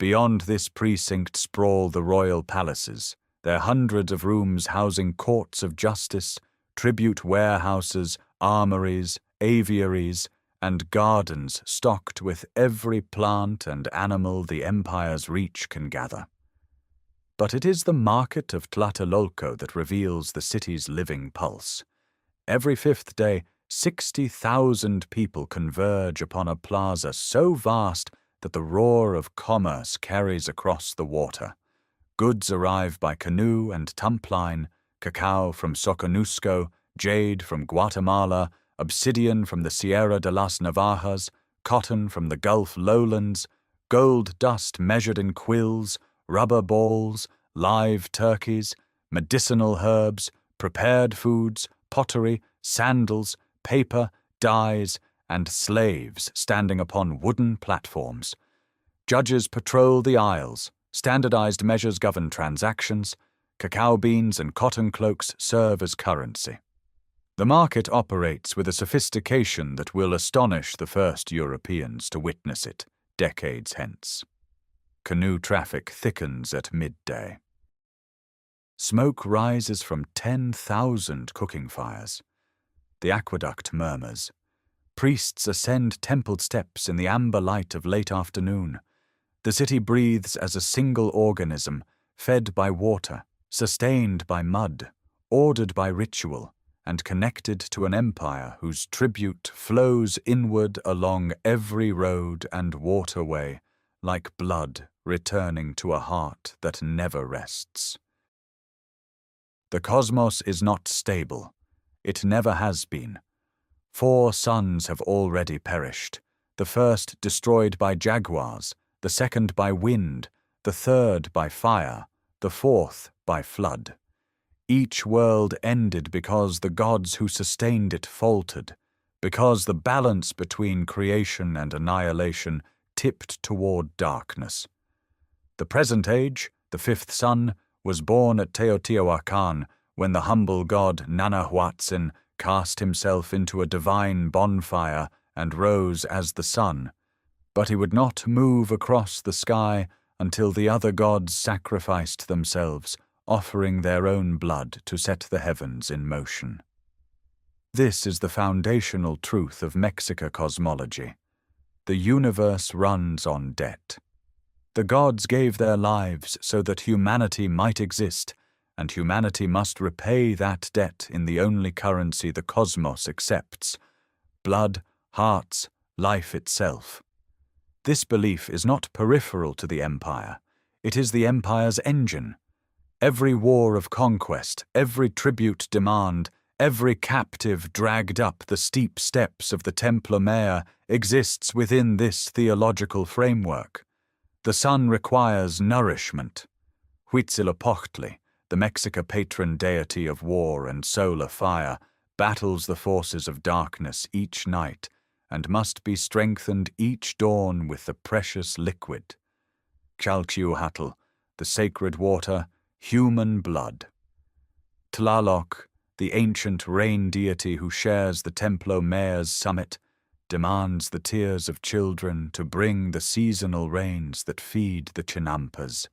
A: Beyond this precinct sprawl the royal palaces, their hundreds of rooms housing courts of justice, tribute warehouses, armories, aviaries, and gardens stocked with every plant and animal the empire's reach can gather. But it is the market of Tlatelolco that reveals the city's living pulse. Every fifth day, 60,000 people converge upon a plaza so vast that the roar of commerce carries across the water. Goods arrive by canoe and tumpline, cacao from Soconusco, jade from Guatemala, obsidian from the Sierra de las Navajas, cotton from the Gulf lowlands, gold dust measured in quills, rubber balls, live turkeys, medicinal herbs, prepared foods, pottery, sandals, paper, dyes, and slaves standing upon wooden platforms. Judges patrol the aisles, standardized measures govern transactions, cacao beans and cotton cloaks serve as currency. The market operates with a sophistication that will astonish the first Europeans to witness it decades hence. Canoe traffic thickens at midday. Smoke rises from 10,000 cooking fires. The aqueduct murmurs. Priests ascend temple steps in the amber light of late afternoon. The city breathes as a single organism, fed by water, sustained by mud, ordered by ritual, and connected to an empire whose tribute flows inward along every road and waterway, like blood returning to a heart that never rests. The cosmos is not stable. It never has been. 4 suns have already perished, the first destroyed by jaguars, the second by wind, the third by fire, the fourth by flood. Each world ended because the gods who sustained it faltered, because the balance between creation and annihilation tipped toward darkness. The present age, the 5th sun, was born at Teotihuacan when the humble god Nanahuatzin cast himself into a divine bonfire and rose as the sun, but he would not move across the sky until the other gods sacrificed themselves, offering their own blood to set the heavens in motion. This is the foundational truth of Mexica cosmology. The universe runs on debt. The gods gave their lives so that humanity might exist, and humanity must repay that debt in the only currency the cosmos accepts: blood, hearts, life itself. This belief is not peripheral to the empire. It is the empire's engine. Every war of conquest, every tribute demand, every captive dragged up the steep steps of the Templo Mayor exists within this theological framework. The sun requires nourishment. Huitzilopochtli, the Mexica patron deity of war and solar fire, battles the forces of darkness each night and must be strengthened each dawn with the precious liquid. Chalchiuhatl, the sacred water, human blood. Tlaloc, the ancient rain deity who shares the Templo Mayor's summit, demands the tears of children to bring the seasonal rains that feed the chinampas.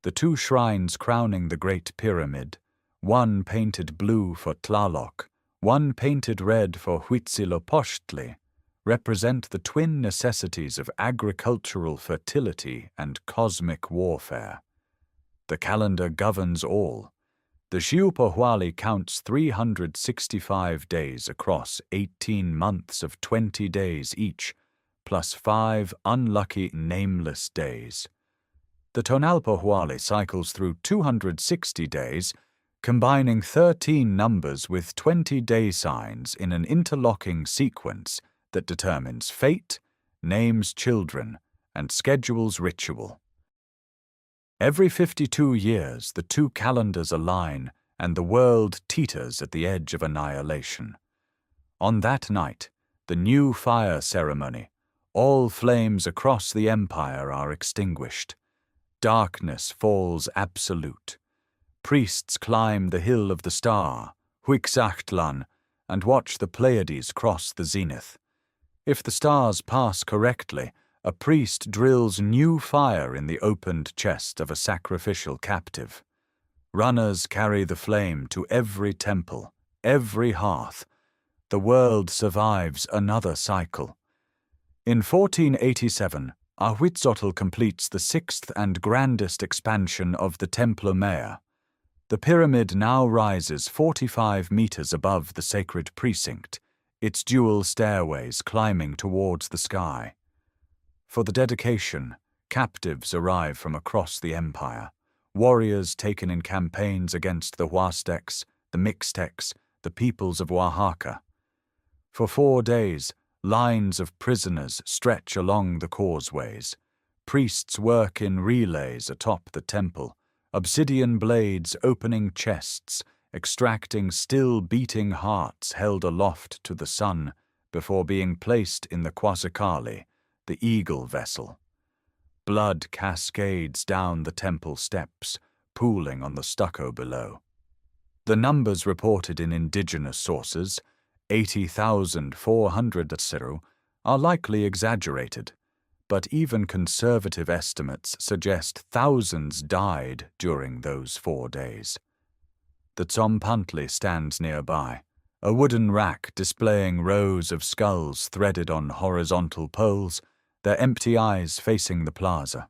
A: The two shrines crowning the Great Pyramid, one painted blue for Tlaloc, one painted red for Huitzilopochtli, represent the twin necessities of agricultural fertility and cosmic warfare. The calendar governs all. The Xiuhpohualli counts 365 days across 18 months of 20 days each, plus 5 unlucky nameless days. The Tonalpohualli cycles through 260 days, combining 13 numbers with 20 day signs in an interlocking sequence that determines fate, names children, and schedules ritual. Every 52 years, the two calendars align and the world teeters at the edge of annihilation. On that night, the new fire ceremony, all flames across the empire are extinguished. Darkness falls absolute. Priests climb the hill of the star, Huixachtlan, and watch the Pleiades cross the zenith. If the stars pass correctly, a priest drills new fire in the opened chest of a sacrificial captive. Runners carry the flame to every temple, every hearth. The world survives another cycle. In 1487, Ahuitzotl completes the sixth and grandest expansion of the Templo Mayor. The pyramid now rises 45 meters above the sacred precinct, its dual stairways climbing towards the sky. For the dedication, captives arrive from across the empire, warriors taken in campaigns against the Aztecs, the Mixtecs, the peoples of Oaxaca. For 4 days, lines of prisoners stretch along the causeways. Priests work in relays atop the temple, obsidian blades opening chests, extracting still-beating hearts held aloft to the sun before being placed in the Quasicali, the eagle vessel. Blood cascades down the temple steps, pooling on the stucco below. The numbers reported in indigenous sources, 80,400 are likely exaggerated, but even conservative estimates suggest thousands died during those 4 days. The Tzompantli stands nearby, a wooden rack displaying rows of skulls threaded on horizontal poles, their empty eyes facing the plaza.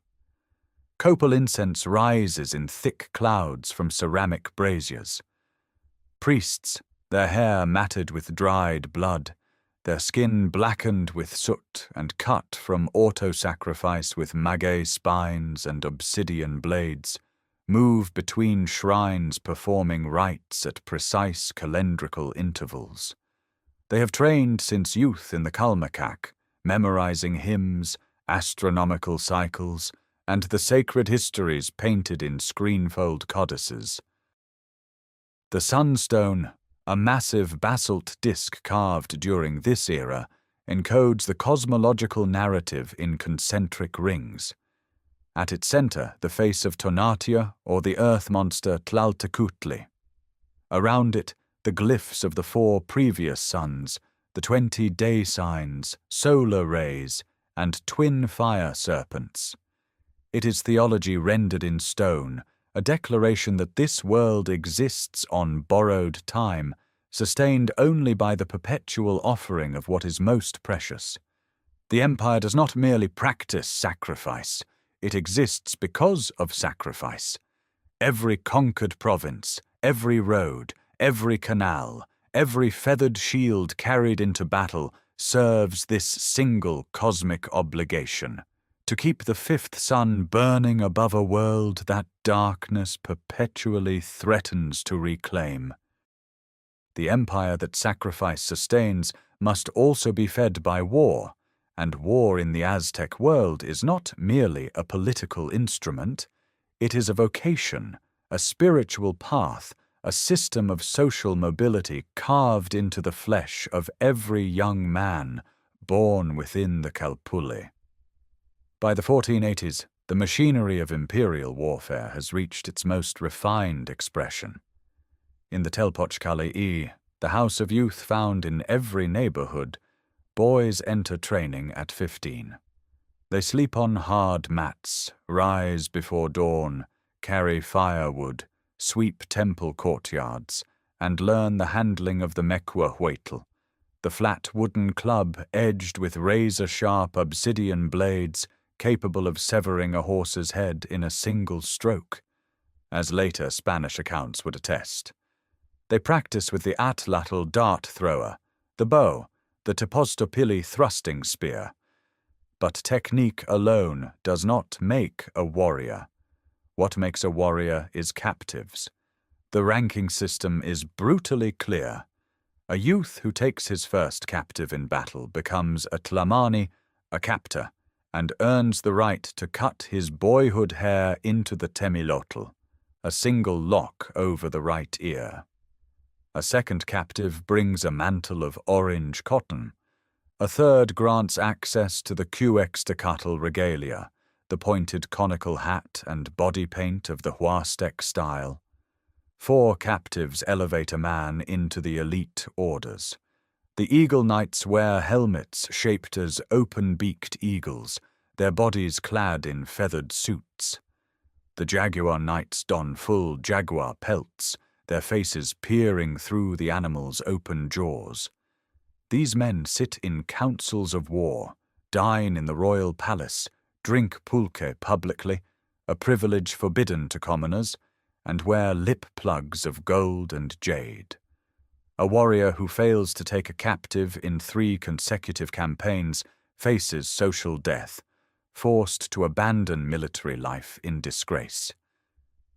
A: Copal incense rises in thick clouds from ceramic braziers. Priests, their hair matted with dried blood, their skin blackened with soot and cut from auto-sacrifice with maguey spines and obsidian blades, move between shrines performing rites at precise calendrical intervals. They have trained since youth in the Kalmakak, memorizing hymns, astronomical cycles, and the sacred histories painted in screenfold codices. The sunstone, a massive basalt disc carved during this era, encodes the cosmological narrative in concentric rings. At its center, the face of Tonatiuh, or the earth monster Tlaltecuhtli. Around it, the glyphs of the 4 previous suns, the 20 day signs, solar rays, and twin fire serpents. It is theology rendered in stone, a declaration that this world exists on borrowed time, sustained only by the perpetual offering of what is most precious. The empire does not merely practice sacrifice, it exists because of sacrifice. Every conquered province, every road, every canal, every feathered shield carried into battle serves this single cosmic obligation: to keep the fifth sun burning above a world that darkness perpetually threatens to reclaim. The empire that sacrifice sustains must also be fed by war, and war in the Aztec world is not merely a political instrument, it is a vocation, a spiritual path, a system of social mobility carved into the flesh of every young man born within the Calpulli. By the 1480s, the machinery of imperial warfare has reached its most refined expression. In the Telpoch-Kalai, the house of youth found in every neighborhood, boys enter training at 15. They sleep on hard mats, rise before dawn, carry firewood, sweep temple courtyards, and learn the handling of the mekwa huetl, the flat wooden club edged with razor-sharp obsidian blades capable of severing a horse's head in a single stroke, as later Spanish accounts would attest. They practice with the atlatl dart thrower, the bow, the tepostopili thrusting spear. But technique alone does not make a warrior. What makes a warrior is captives. The ranking system is brutally clear. A youth who takes his first captive in battle becomes a Tlatoani, a captor, and earns the right to cut his boyhood hair into the temilotl, a single lock over the right ear. A second captive brings a mantle of orange cotton. A third grants access to the Quetzalcoatl regalia, the pointed conical hat and body paint of the Huastec style. 4 captives elevate a man into the elite orders. The Eagle Knights wear helmets shaped as open-beaked eagles, their bodies clad in feathered suits. The Jaguar Knights don full jaguar pelts, their faces peering through the animal's open jaws. These men sit in councils of war, dine in the royal palace, drink pulque publicly, a privilege forbidden to commoners, and wear lip plugs of gold and jade. A warrior who fails to take a captive in 3 consecutive campaigns faces social death, forced to abandon military life in disgrace.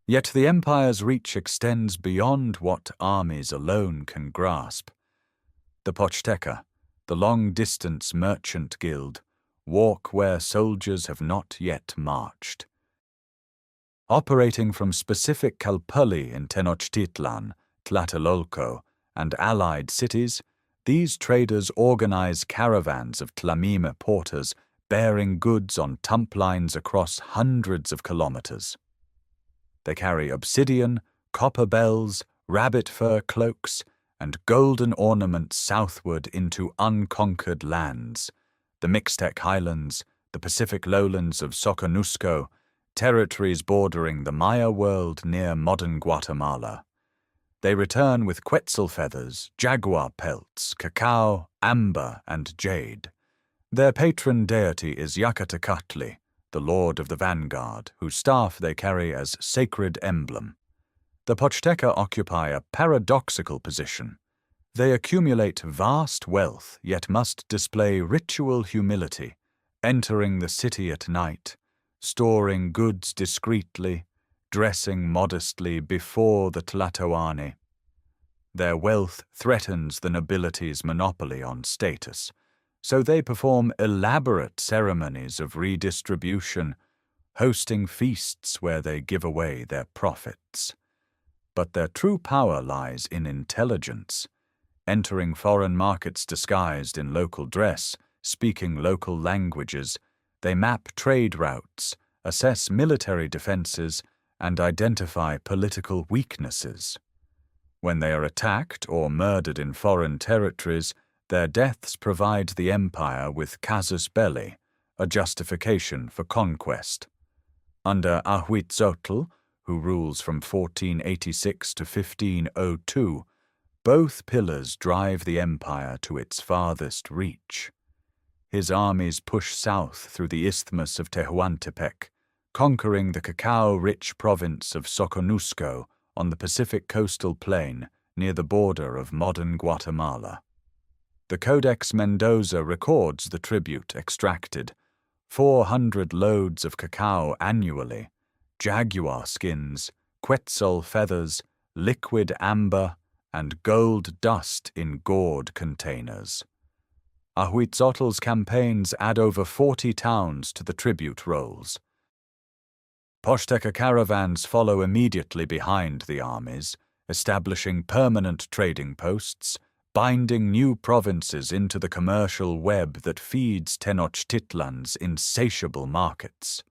A: Yet the empire's reach extends beyond what armies alone can grasp. The Pochteca, the long-distance merchant guild, walk where soldiers have not yet marched. Operating from specific Calpulli in Tenochtitlan, Tlatelolco, and allied cities, these traders organize caravans of Tlamime porters bearing goods on tump lines across hundreds of kilometers. They carry obsidian, copper bells, rabbit fur cloaks, and golden ornaments southward into unconquered lands, the Mixtec Highlands, the Pacific lowlands of Soconusco, territories bordering the Maya world near modern Guatemala. They return with quetzal feathers, jaguar pelts, cacao, amber, and jade. Their patron deity is Yaxcatecatli, the lord of the vanguard, whose staff they carry as sacred emblem. The Pochteca occupy a paradoxical position. They accumulate vast wealth, yet must display ritual humility, entering the city at night, storing goods discreetly, dressing modestly before the Tlatoani. Their wealth threatens the nobility's monopoly on status, so they perform elaborate ceremonies of redistribution, hosting feasts where they give away their profits. But their true power lies in intelligence. Entering foreign markets disguised in local dress, speaking local languages, they map trade routes, assess military defenses, and identify political weaknesses. When they are attacked or murdered in foreign territories, their deaths provide the empire with casus belli, a justification for conquest. Under Ahuitzotl, who rules from 1486 to 1502, Both pillars drive the empire to its farthest reach. His armies push south through the Isthmus of Tehuantepec, conquering the cacao-rich province of Soconusco on the Pacific coastal plain near the border of modern Guatemala. The Codex Mendoza records the tribute extracted, 400 loads of cacao annually, jaguar skins, quetzal feathers, liquid amber, and gold dust in gourd containers. Ahuitzottl's campaigns add over 40 towns to the tribute rolls. Posteca caravans follow immediately behind the armies, establishing permanent trading posts, binding new provinces into the commercial web that feeds Tenochtitlan's insatiable markets.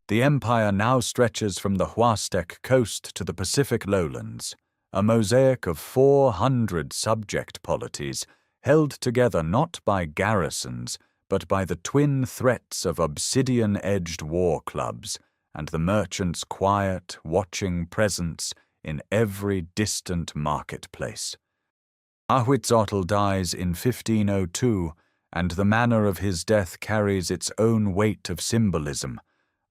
A: The empire now stretches from the Huastec coast to the Pacific lowlands, a mosaic of 400 subject polities held together not by garrisons, but by the twin threats of obsidian-edged war clubs and the merchants' quiet, watching presence in every distant marketplace. Ahuitzotl dies in 1502, and the manner of his death carries its own weight of symbolism,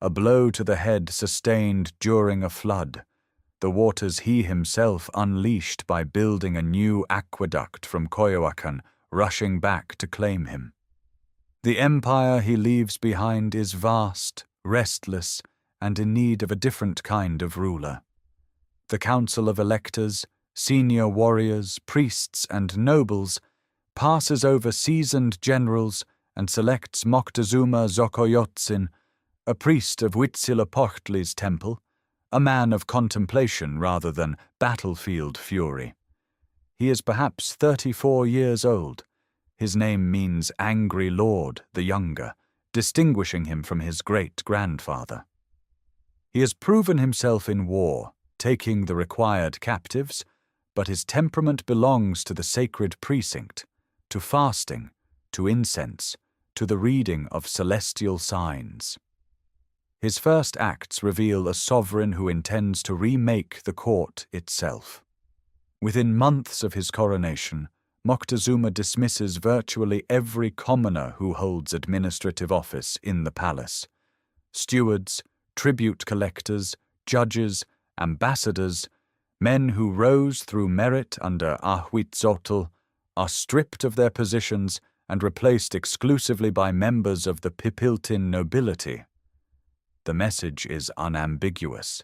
A: a blow to the head sustained during a flood, the waters he himself unleashed by building a new aqueduct from Coyoacan, rushing back to claim him. The empire he leaves behind is vast, restless, and in need of a different kind of ruler. The council of electors, senior warriors, priests, and nobles passes over seasoned generals and selects Moctezuma Xocoyotzin, a priest of Huitzilopochtli's temple, a man of contemplation rather than battlefield fury. He is perhaps 34 years old. His name means Angry Lord the Younger, distinguishing him from his great-grandfather. He has proven himself in war, taking the required captives, but his temperament belongs to the sacred precinct, to fasting, to incense, to the reading of celestial signs. His first acts reveal a sovereign who intends to remake the court itself. Within months of his coronation, Moctezuma dismisses virtually every commoner who holds administrative office in the palace. Stewards, tribute collectors, judges, ambassadors, men who rose through merit under Ahuitzotl, are stripped of their positions and replaced exclusively by members of the Pipiltin nobility. The message is unambiguous.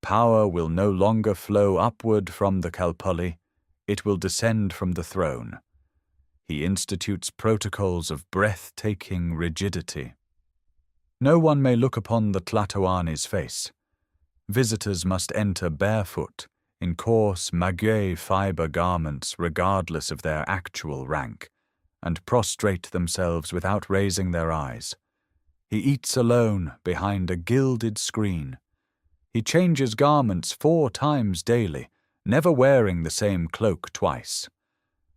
A: Power will no longer flow upward from the Calpulli, it will descend from the throne. He institutes protocols of breathtaking rigidity. No one may look upon the Tlatoani's face. Visitors must enter barefoot, in coarse maguey fiber garments regardless of their actual rank, and prostrate themselves without raising their eyes. He eats alone behind a gilded screen. He changes garments 4 times daily, never wearing the same cloak twice.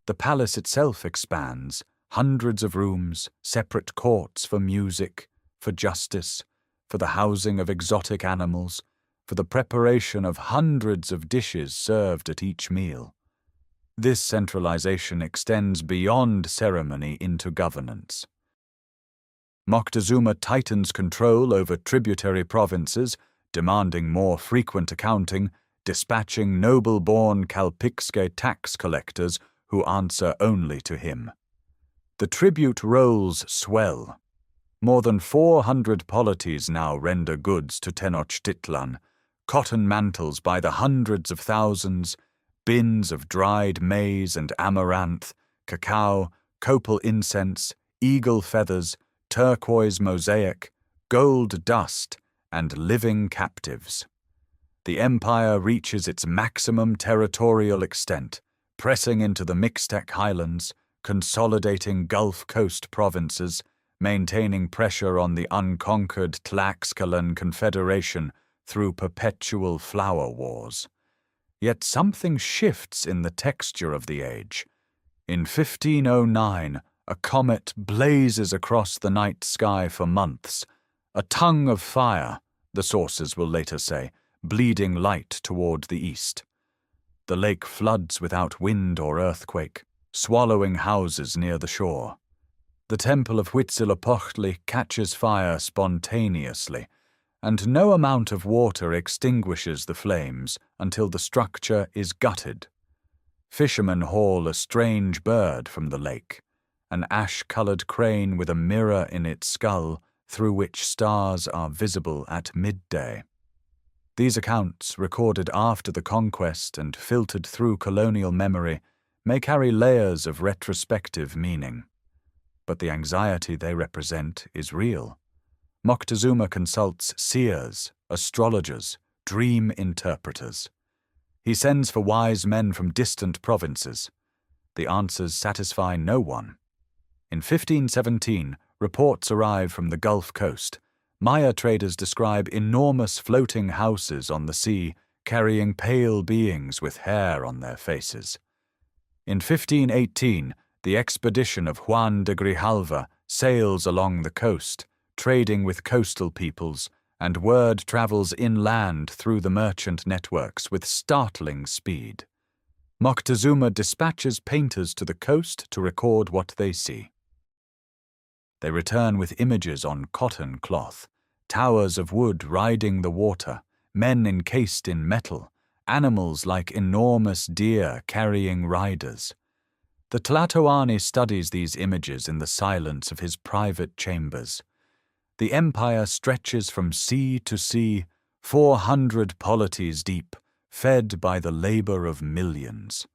A: The palace itself expands, hundreds of rooms, separate courts for music, for justice, for the housing of exotic animals, for the preparation of hundreds of dishes served at each meal. This centralization extends beyond ceremony into governance. Moctezuma tightens control over tributary provinces, demanding more frequent accounting, dispatching noble-born Calpixque tax collectors who answer only to him. The tribute rolls swell. More than 400 polities now render goods to Tenochtitlan, cotton mantles by the hundreds of thousands, bins of dried maize and amaranth, cacao, copal incense, eagle feathers, turquoise mosaic, gold dust, and living captives. The empire reaches its maximum territorial extent, pressing into the Mixtec highlands, consolidating Gulf Coast provinces, maintaining pressure on the unconquered Tlaxcalan Confederation through perpetual flower wars. Yet something shifts in the texture of the age. In 1509, a comet blazes across the night sky for months, a tongue of fire, the sources will later say, bleeding light toward the east. The lake floods without wind or earthquake, swallowing houses near the shore. The temple of Huitzilopochtli catches fire spontaneously, and no amount of water extinguishes the flames until the structure is gutted. Fishermen haul a strange bird from the lake, an ash-colored crane with a mirror in its skull through which stars are visible at midday. These accounts, recorded after the conquest and filtered through colonial memory, may carry layers of retrospective meaning. But the anxiety they represent is real. Moctezuma consults seers, astrologers, dream interpreters. He sends for wise men from distant provinces. The answers satisfy no one. In 1517, reports arrive from the Gulf Coast. Maya traders describe enormous floating houses on the sea, carrying pale beings with hair on their faces. In 1518, the expedition of Juan de Grijalva sails along the coast, trading with coastal peoples, and word travels inland through the merchant networks with startling speed. Moctezuma dispatches painters to the coast to record what they see. They return with images on cotton cloth, towers of wood riding the water, men encased in metal, animals like enormous deer carrying riders. The Tlatoani studies these images in the silence of his private chambers. The empire stretches from sea to sea, 400 polities deep, fed by the labor of millions.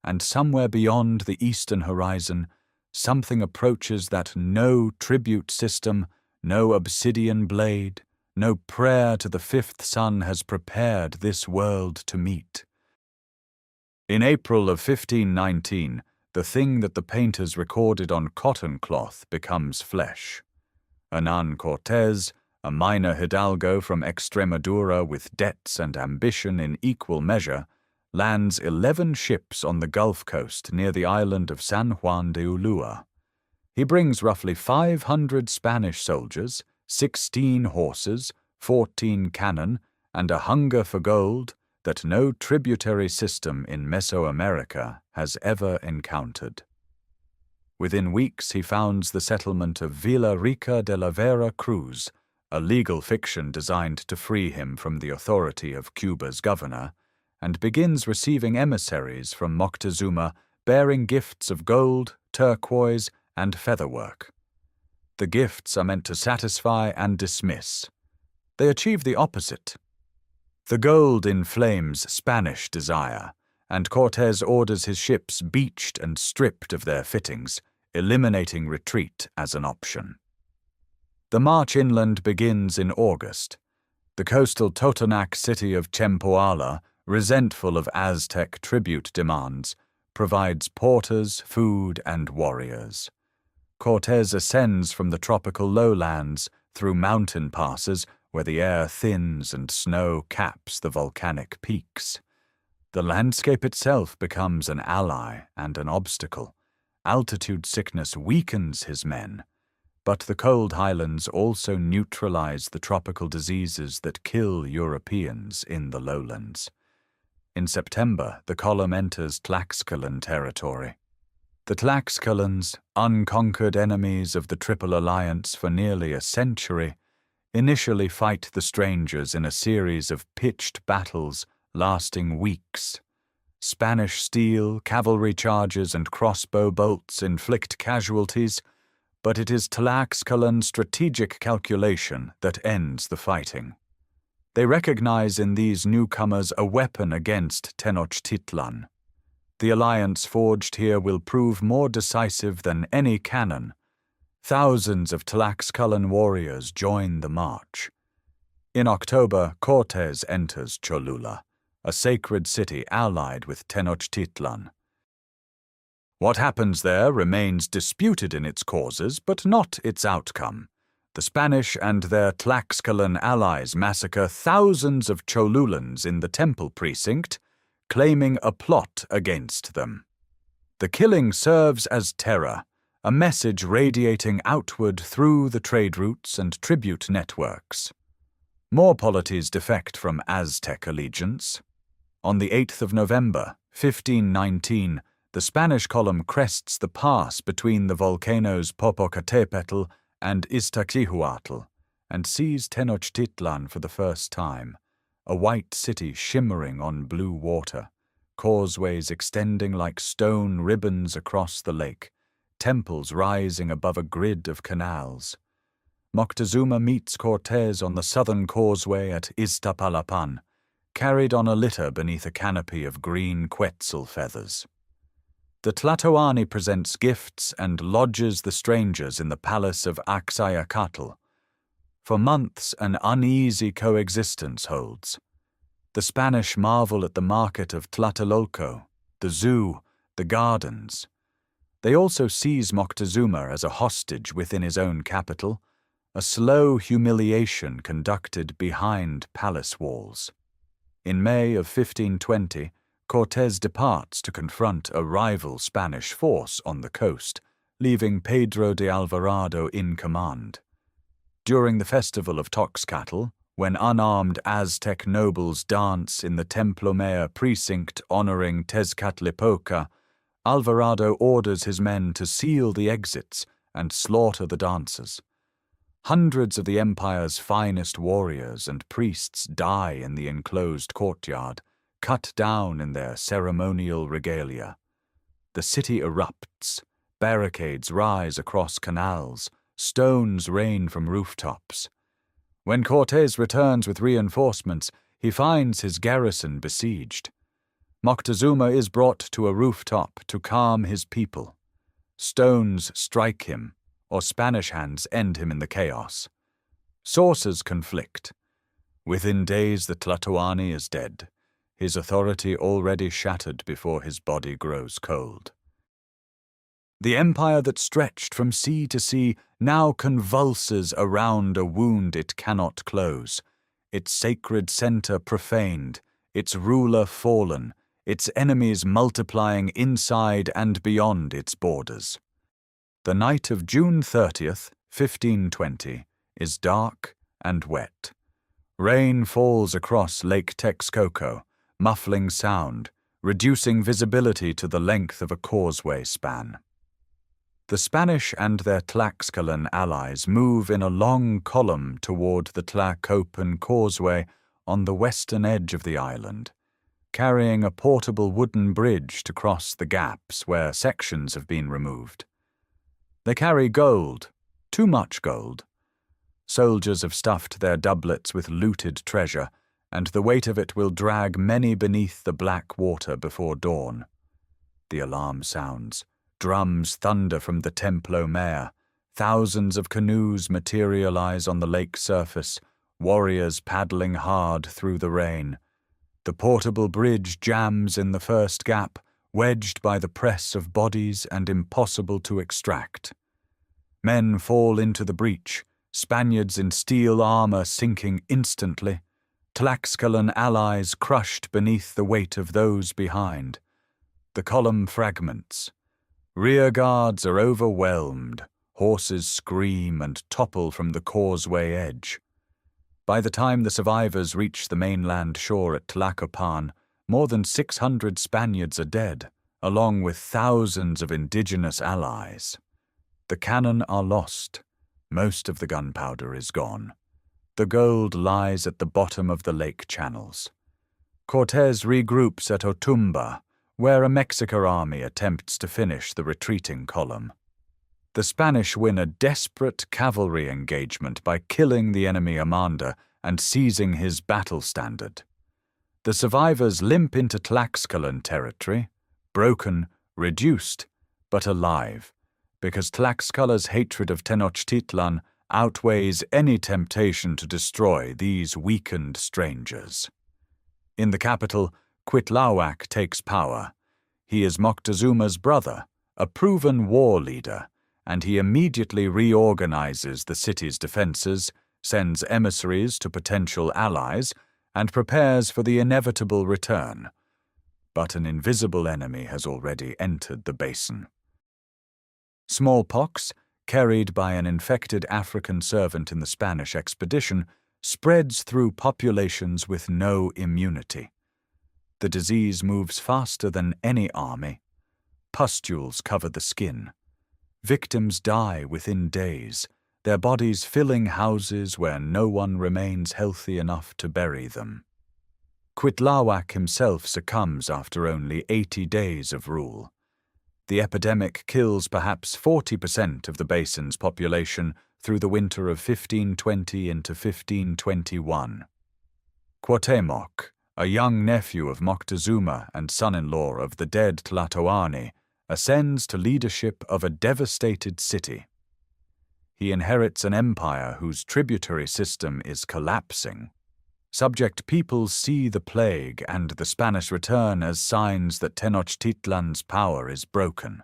A: And somewhere beyond the eastern horizon, something approaches that no tribute system, no obsidian blade, no prayer to the fifth sun has prepared this world to meet. In April of 1519, the thing that the painters recorded on cotton cloth becomes flesh. Hernán Cortés, a minor hidalgo from Extremadura with debts and ambition in equal measure, lands 11 ships on the Gulf Coast near the island of San Juan de Ulua. He brings roughly 500 Spanish soldiers, 16 horses, 14 cannon, and a hunger for gold that no tributary system in Mesoamerica has ever encountered. Within weeks he founds the settlement of Villa Rica de la Vera Cruz, a legal fiction designed to free him from the authority of Cuba's governor, and begins receiving emissaries from Moctezuma bearing gifts of gold, turquoise, and featherwork. The gifts are meant to satisfy and dismiss. They achieve the opposite. The gold inflames Spanish desire, and Cortés orders his ships beached and stripped of their fittings, eliminating retreat as an option. The march inland begins in August. The coastal Totonac city of Chempoala, resentful of Aztec tribute demands, provides porters, food, and warriors. Cortés ascends from the tropical lowlands through mountain passes where the air thins and snow caps the volcanic peaks. The landscape itself becomes an ally and an obstacle. Altitude sickness weakens his men, but the cold highlands also neutralize the tropical diseases that kill Europeans in the lowlands. In September, the column enters Tlaxcalan territory. The Tlaxcalans, unconquered enemies of the Triple Alliance for nearly a century, initially fight the strangers in a series of pitched battles lasting weeks. Spanish steel, cavalry charges, and crossbow bolts inflict casualties, but it is Tlaxcalan's strategic calculation that ends the fighting. They recognize in these newcomers a weapon against Tenochtitlan. The alliance forged here will prove more decisive than any cannon. Thousands of Tlaxcalan warriors join the march. In October, Cortés enters Cholula, a sacred city allied with Tenochtitlan. What happens there remains disputed in its causes, but not its outcome. The Spanish and their Tlaxcalan allies massacre thousands of Cholulans in the temple precinct, claiming a plot against them. The killing serves as terror, a message radiating outward through the trade routes and tribute networks. More polities defect from Aztec allegiance. On the 8th of November, 1519, the Spanish column crests the pass between the volcanoes Popocatépetl and Iztaccíhuatl and sees Tenochtitlan for the first time, a white city shimmering on blue water, causeways extending like stone ribbons across the lake, temples rising above a grid of canals. Moctezuma meets Cortés on the southern causeway at Iztapalapan, carried on a litter beneath a canopy of green quetzal feathers. The Tlatoani presents gifts and lodges the strangers in the palace of Axayacatl. For months an uneasy coexistence holds. The Spanish marvel at the market of Tlatelolco, the zoo, the gardens. They also seize Moctezuma as a hostage within his own capital, a slow humiliation conducted behind palace walls. In May of 1520, Cortés departs to confront a rival Spanish force on the coast, leaving Pedro de Alvarado in command. During the festival of Toxcatl, when unarmed Aztec nobles dance in the Templo Mayor precinct honoring Tezcatlipoca, Alvarado orders his men to seal the exits and slaughter the dancers. Hundreds of the empire's finest warriors and priests die in the enclosed courtyard, cut down in their ceremonial regalia. The city erupts, barricades rise across canals, stones rain from rooftops. When Cortés returns with reinforcements, he finds his garrison besieged. Moctezuma is brought to a rooftop to calm his people. Stones strike him, or Spanish hands end him in the chaos. Sources conflict. Within days the Tlatoani is dead, his authority already shattered before his body grows cold. The empire that stretched from sea to sea now convulses around a wound it cannot close, its sacred center profaned, its ruler fallen, its enemies multiplying inside and beyond its borders. The night of June 30th, 1520, is dark and wet. Rain falls across Lake Texcoco, muffling sound, reducing visibility to the length of a causeway span. The Spanish and their Tlaxcalan allies move in a long column toward the Tlacopan causeway on the western edge of the island, carrying a portable wooden bridge to cross the gaps where sections have been removed. They carry gold, too much gold. Soldiers have stuffed their doublets with looted treasure, and the weight of it will drag many beneath the black water before dawn. The alarm sounds. Drums thunder from the Templo Mayor. Thousands of canoes materialize on the lake surface, warriors paddling hard through the rain. The portable bridge jams in the first gap, wedged by the press of bodies and impossible to extract. Men fall into the breach, Spaniards in steel armor sinking instantly, Tlaxcalan allies crushed beneath the weight of those behind. The column fragments. Rear guards are overwhelmed, horses scream and topple from the causeway edge. By the time the survivors reach the mainland shore at Tlacopan, more than 600 Spaniards are dead, along with thousands of indigenous allies. The cannon are lost. Most of the gunpowder is gone. The gold lies at the bottom of the lake channels. Cortés regroups at Otumba, where a Mexican army attempts to finish the retreating column. The Spanish win a desperate cavalry engagement by killing the enemy Amanda and seizing his battle standard. The survivors limp into Tlaxcalan territory, broken, reduced, but alive, because Tlaxcala's hatred of Tenochtitlan outweighs any temptation to destroy these weakened strangers. In the capital, Cuitlahuac takes power. He is Moctezuma's brother, a proven war leader, and he immediately reorganizes the city's defenses, sends emissaries to potential allies, and prepares for the inevitable return. But an invisible enemy has already entered the basin. Smallpox, carried by an infected African servant in the Spanish expedition, spreads through populations with no immunity. The disease moves faster than any army. Pustules cover the skin. Victims die within days, their bodies filling houses where no one remains healthy enough to bury them. Cuitlahuac himself succumbs after only 80 days of rule. The epidemic kills perhaps 40% of the basin's population through the winter of 1520 into 1521. Cuauhtémoc, a young nephew of Moctezuma and son-in-law of the dead Tlatoani, ascends to leadership of a devastated city. He inherits an empire whose tributary system is collapsing. Subject peoples see the plague and the Spanish return as signs that Tenochtitlan's power is broken.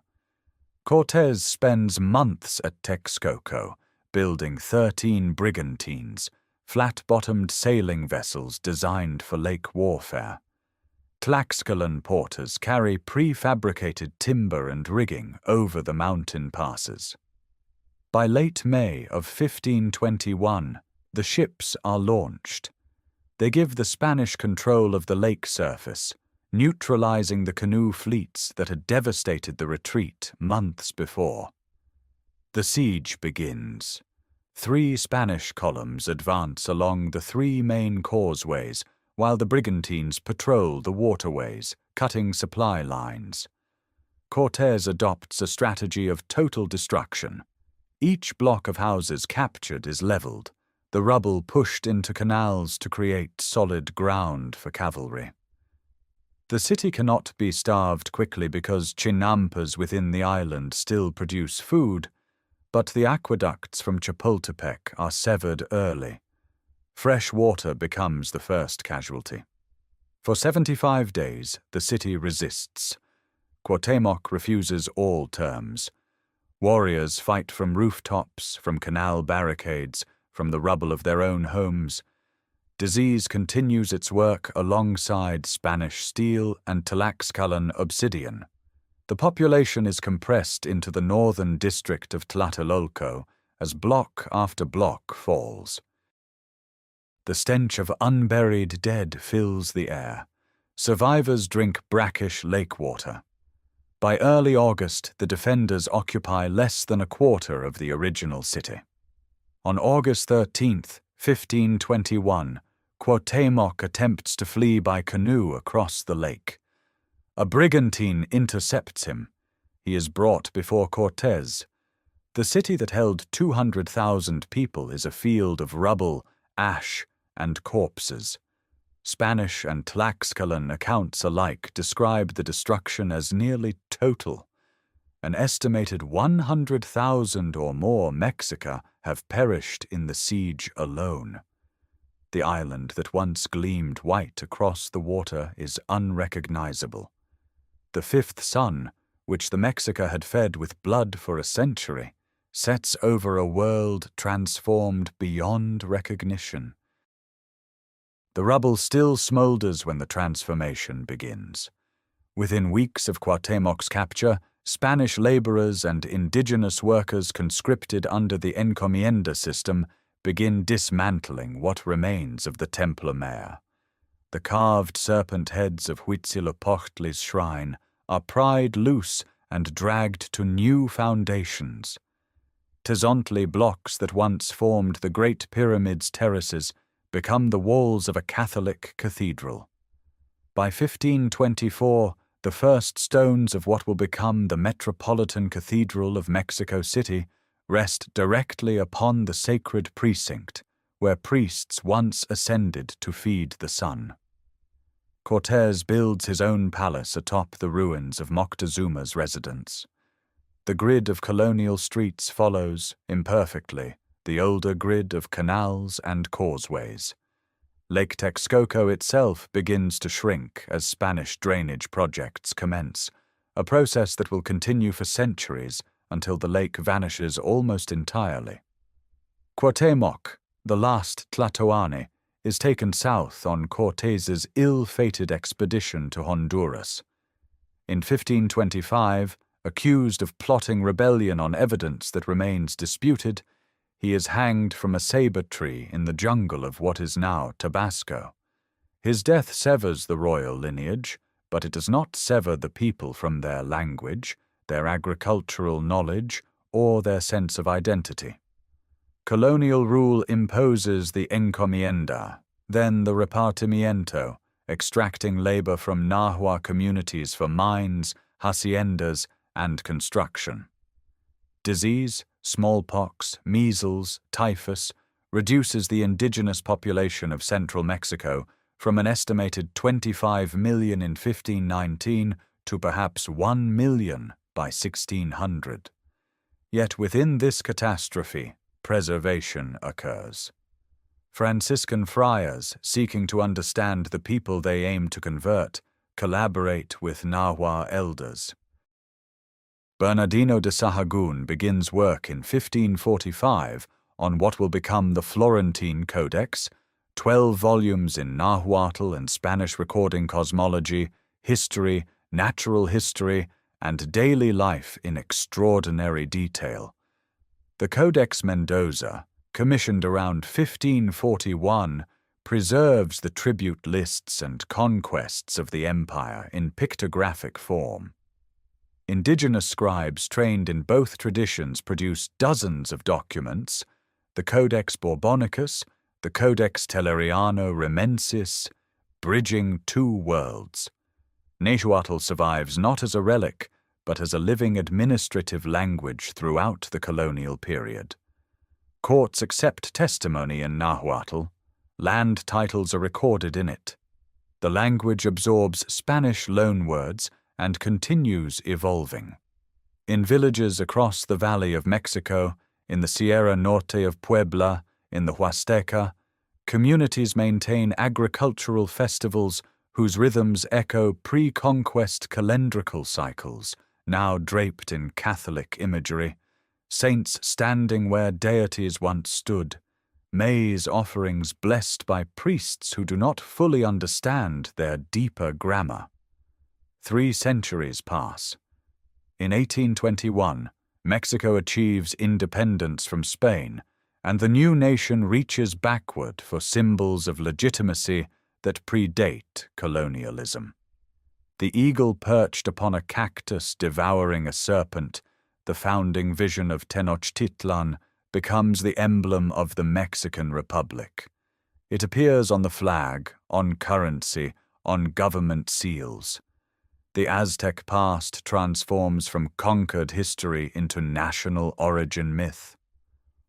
A: Cortés spends months at Texcoco, building 13 brigantines, flat-bottomed sailing vessels designed for lake warfare. Tlaxcalan porters carry prefabricated timber and rigging over the mountain passes. By late May of 1521, the ships are launched. They give the Spanish control of the lake surface, neutralizing the canoe fleets that had devastated the retreat months before. The siege begins. 3 Spanish columns advance along the 3 main causeways, while the brigantines patrol the waterways, cutting supply lines. Cortés adopts a strategy of total destruction. Each block of houses captured is leveled, the rubble pushed into canals to create solid ground for cavalry. The city cannot be starved quickly because chinampas within the island still produce food, but the aqueducts from Chapultepec are severed early. Fresh water becomes the first casualty. For 75 days, the city resists. Cuauhtémoc refuses all terms. Warriors fight from rooftops, from canal barricades, from the rubble of their own homes. Disease continues its work alongside Spanish steel and Tlaxcalan obsidian. The population is compressed into the northern district of Tlatelolco as block after block falls. The stench of unburied dead fills the air. Survivors drink brackish lake water. By early August, the defenders occupy less than a quarter of the original city. On August 13, 1521, Cuauhtémoc attempts to flee by canoe across the lake. A brigantine intercepts him. He is brought before Cortés. The city that held 200,000 people is a field of rubble, ash, and corpses. Spanish and Tlaxcalan accounts alike describe the destruction as nearly total. An estimated 100,000 or more Mexica have perished in the siege alone. The island that once gleamed white across the water is unrecognizable. The 5th sun, which the Mexica had fed with blood for a century, sets over a world transformed beyond recognition. The rubble still smolders when the transformation begins. Within weeks of Cuauhtémoc's capture, Spanish laborers and indigenous workers conscripted under the encomienda system begin dismantling what remains of the Templo Mayor. The carved serpent heads of Huitzilopochtli's shrine are pried loose and dragged to new foundations. Tezontli blocks that once formed the Great Pyramid's terraces become the walls of a Catholic cathedral. By 1524, the first stones of what will become the Metropolitan Cathedral of Mexico City rest directly upon the sacred precinct, where priests once ascended to feed the sun. Cortés builds his own palace atop the ruins of Moctezuma's residence. The grid of colonial streets follows, imperfectly, the older grid of canals and causeways. Lake Texcoco itself begins to shrink as Spanish drainage projects commence, a process that will continue for centuries until the lake vanishes almost entirely. Cuauhtémoc, the last Tlatoani, is taken south on Cortés's ill-fated expedition to Honduras. In 1525, accused of plotting rebellion on evidence that remains disputed, he is hanged from a saber tree in the jungle of what is now Tabasco. His death severs the royal lineage, but it does not sever the people from their language, their agricultural knowledge, or their sense of identity. Colonial rule imposes the encomienda, then the repartimiento, extracting labor from Nahua communities for mines, haciendas, and construction. Disease, smallpox, measles, typhus, reduces the indigenous population of central Mexico from an estimated 25 million in 1519 to perhaps 1 million by 1600. Yet within this catastrophe, preservation occurs. Franciscan friars, seeking to understand the people they aim to convert, collaborate with Nahua elders. Bernardino de Sahagún begins work in 1545 on what will become the Florentine Codex, 12 volumes in Nahuatl and Spanish recording cosmology, history, natural history, and daily life in extraordinary detail. The Codex Mendoza, commissioned around 1541, preserves the tribute lists and conquests of the empire in pictographic form. Indigenous scribes trained in both traditions produced dozens of documents: the Codex Borbonicus, the Codex Telleriano Remensis, bridging two worlds. Nahuatl survives not as a relic, but as a living administrative language throughout the colonial period. Courts accept testimony in Nahuatl. Land titles are recorded in it. The language absorbs Spanish loanwords and continues evolving. In villages across the Valley of Mexico, in the Sierra Norte of Puebla, in the Huasteca, communities maintain agricultural festivals whose rhythms echo pre-conquest calendrical cycles, now draped in Catholic imagery, saints standing where deities once stood, maize offerings blessed by priests who do not fully understand their deeper grammar. 3 centuries pass. In 1821, Mexico achieves independence from Spain, and the new nation reaches backward for symbols of legitimacy that predate colonialism. The eagle perched upon a cactus devouring a serpent, the founding vision of Tenochtitlan, becomes the emblem of the Mexican Republic. It appears on the flag, on currency, on government seals. The Aztec past transforms from conquered history into national origin myth.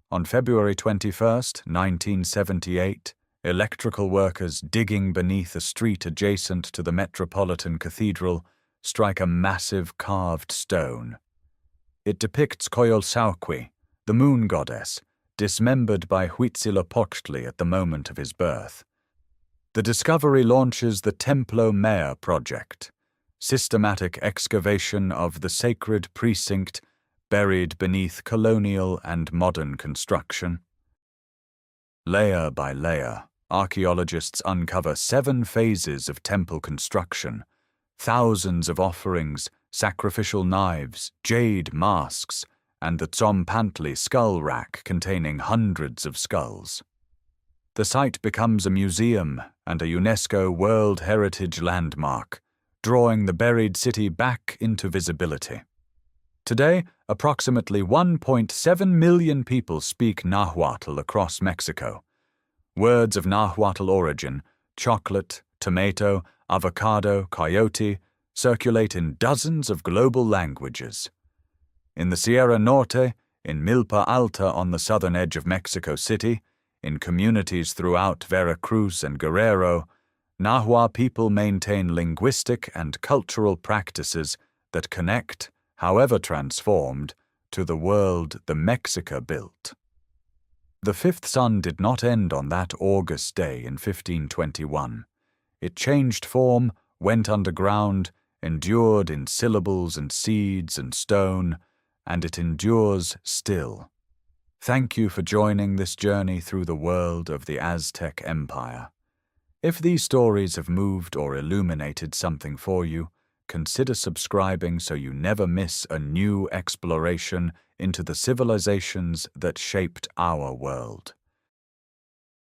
A: On February 21, 1978, electrical workers digging beneath a street adjacent to the Metropolitan Cathedral strike a massive carved stone. It depicts Coyolxauhqui, the moon goddess, dismembered by Huitzilopochtli at the moment of his birth. The discovery launches the Templo Maya project, systematic excavation of the sacred precinct buried beneath colonial and modern construction. Layer by layer, archaeologists uncover 7 phases of temple construction, thousands of offerings, sacrificial knives, jade masks, and the Tzompantli skull rack containing hundreds of skulls. The site becomes a museum and a UNESCO World Heritage Landmark, drawing the buried city back into visibility. Today, approximately 1.7 million people speak Nahuatl across Mexico. Words of Nahuatl origin, chocolate, tomato, avocado, coyote, circulate in dozens of global languages. In the Sierra Norte, in Milpa Alta on the southern edge of Mexico City, in communities throughout Veracruz and Guerrero, Nahua people maintain linguistic and cultural practices that connect, however transformed, to the world the Mexica built. The fifth sun did not end on that August day in 1521. It changed form, went underground, endured in syllables and seeds and stone, and it endures still. Thank you for joining this journey through the world of the Aztec Empire. If these stories have moved or illuminated something for you, consider subscribing so you never miss a new exploration into the civilizations that shaped our world.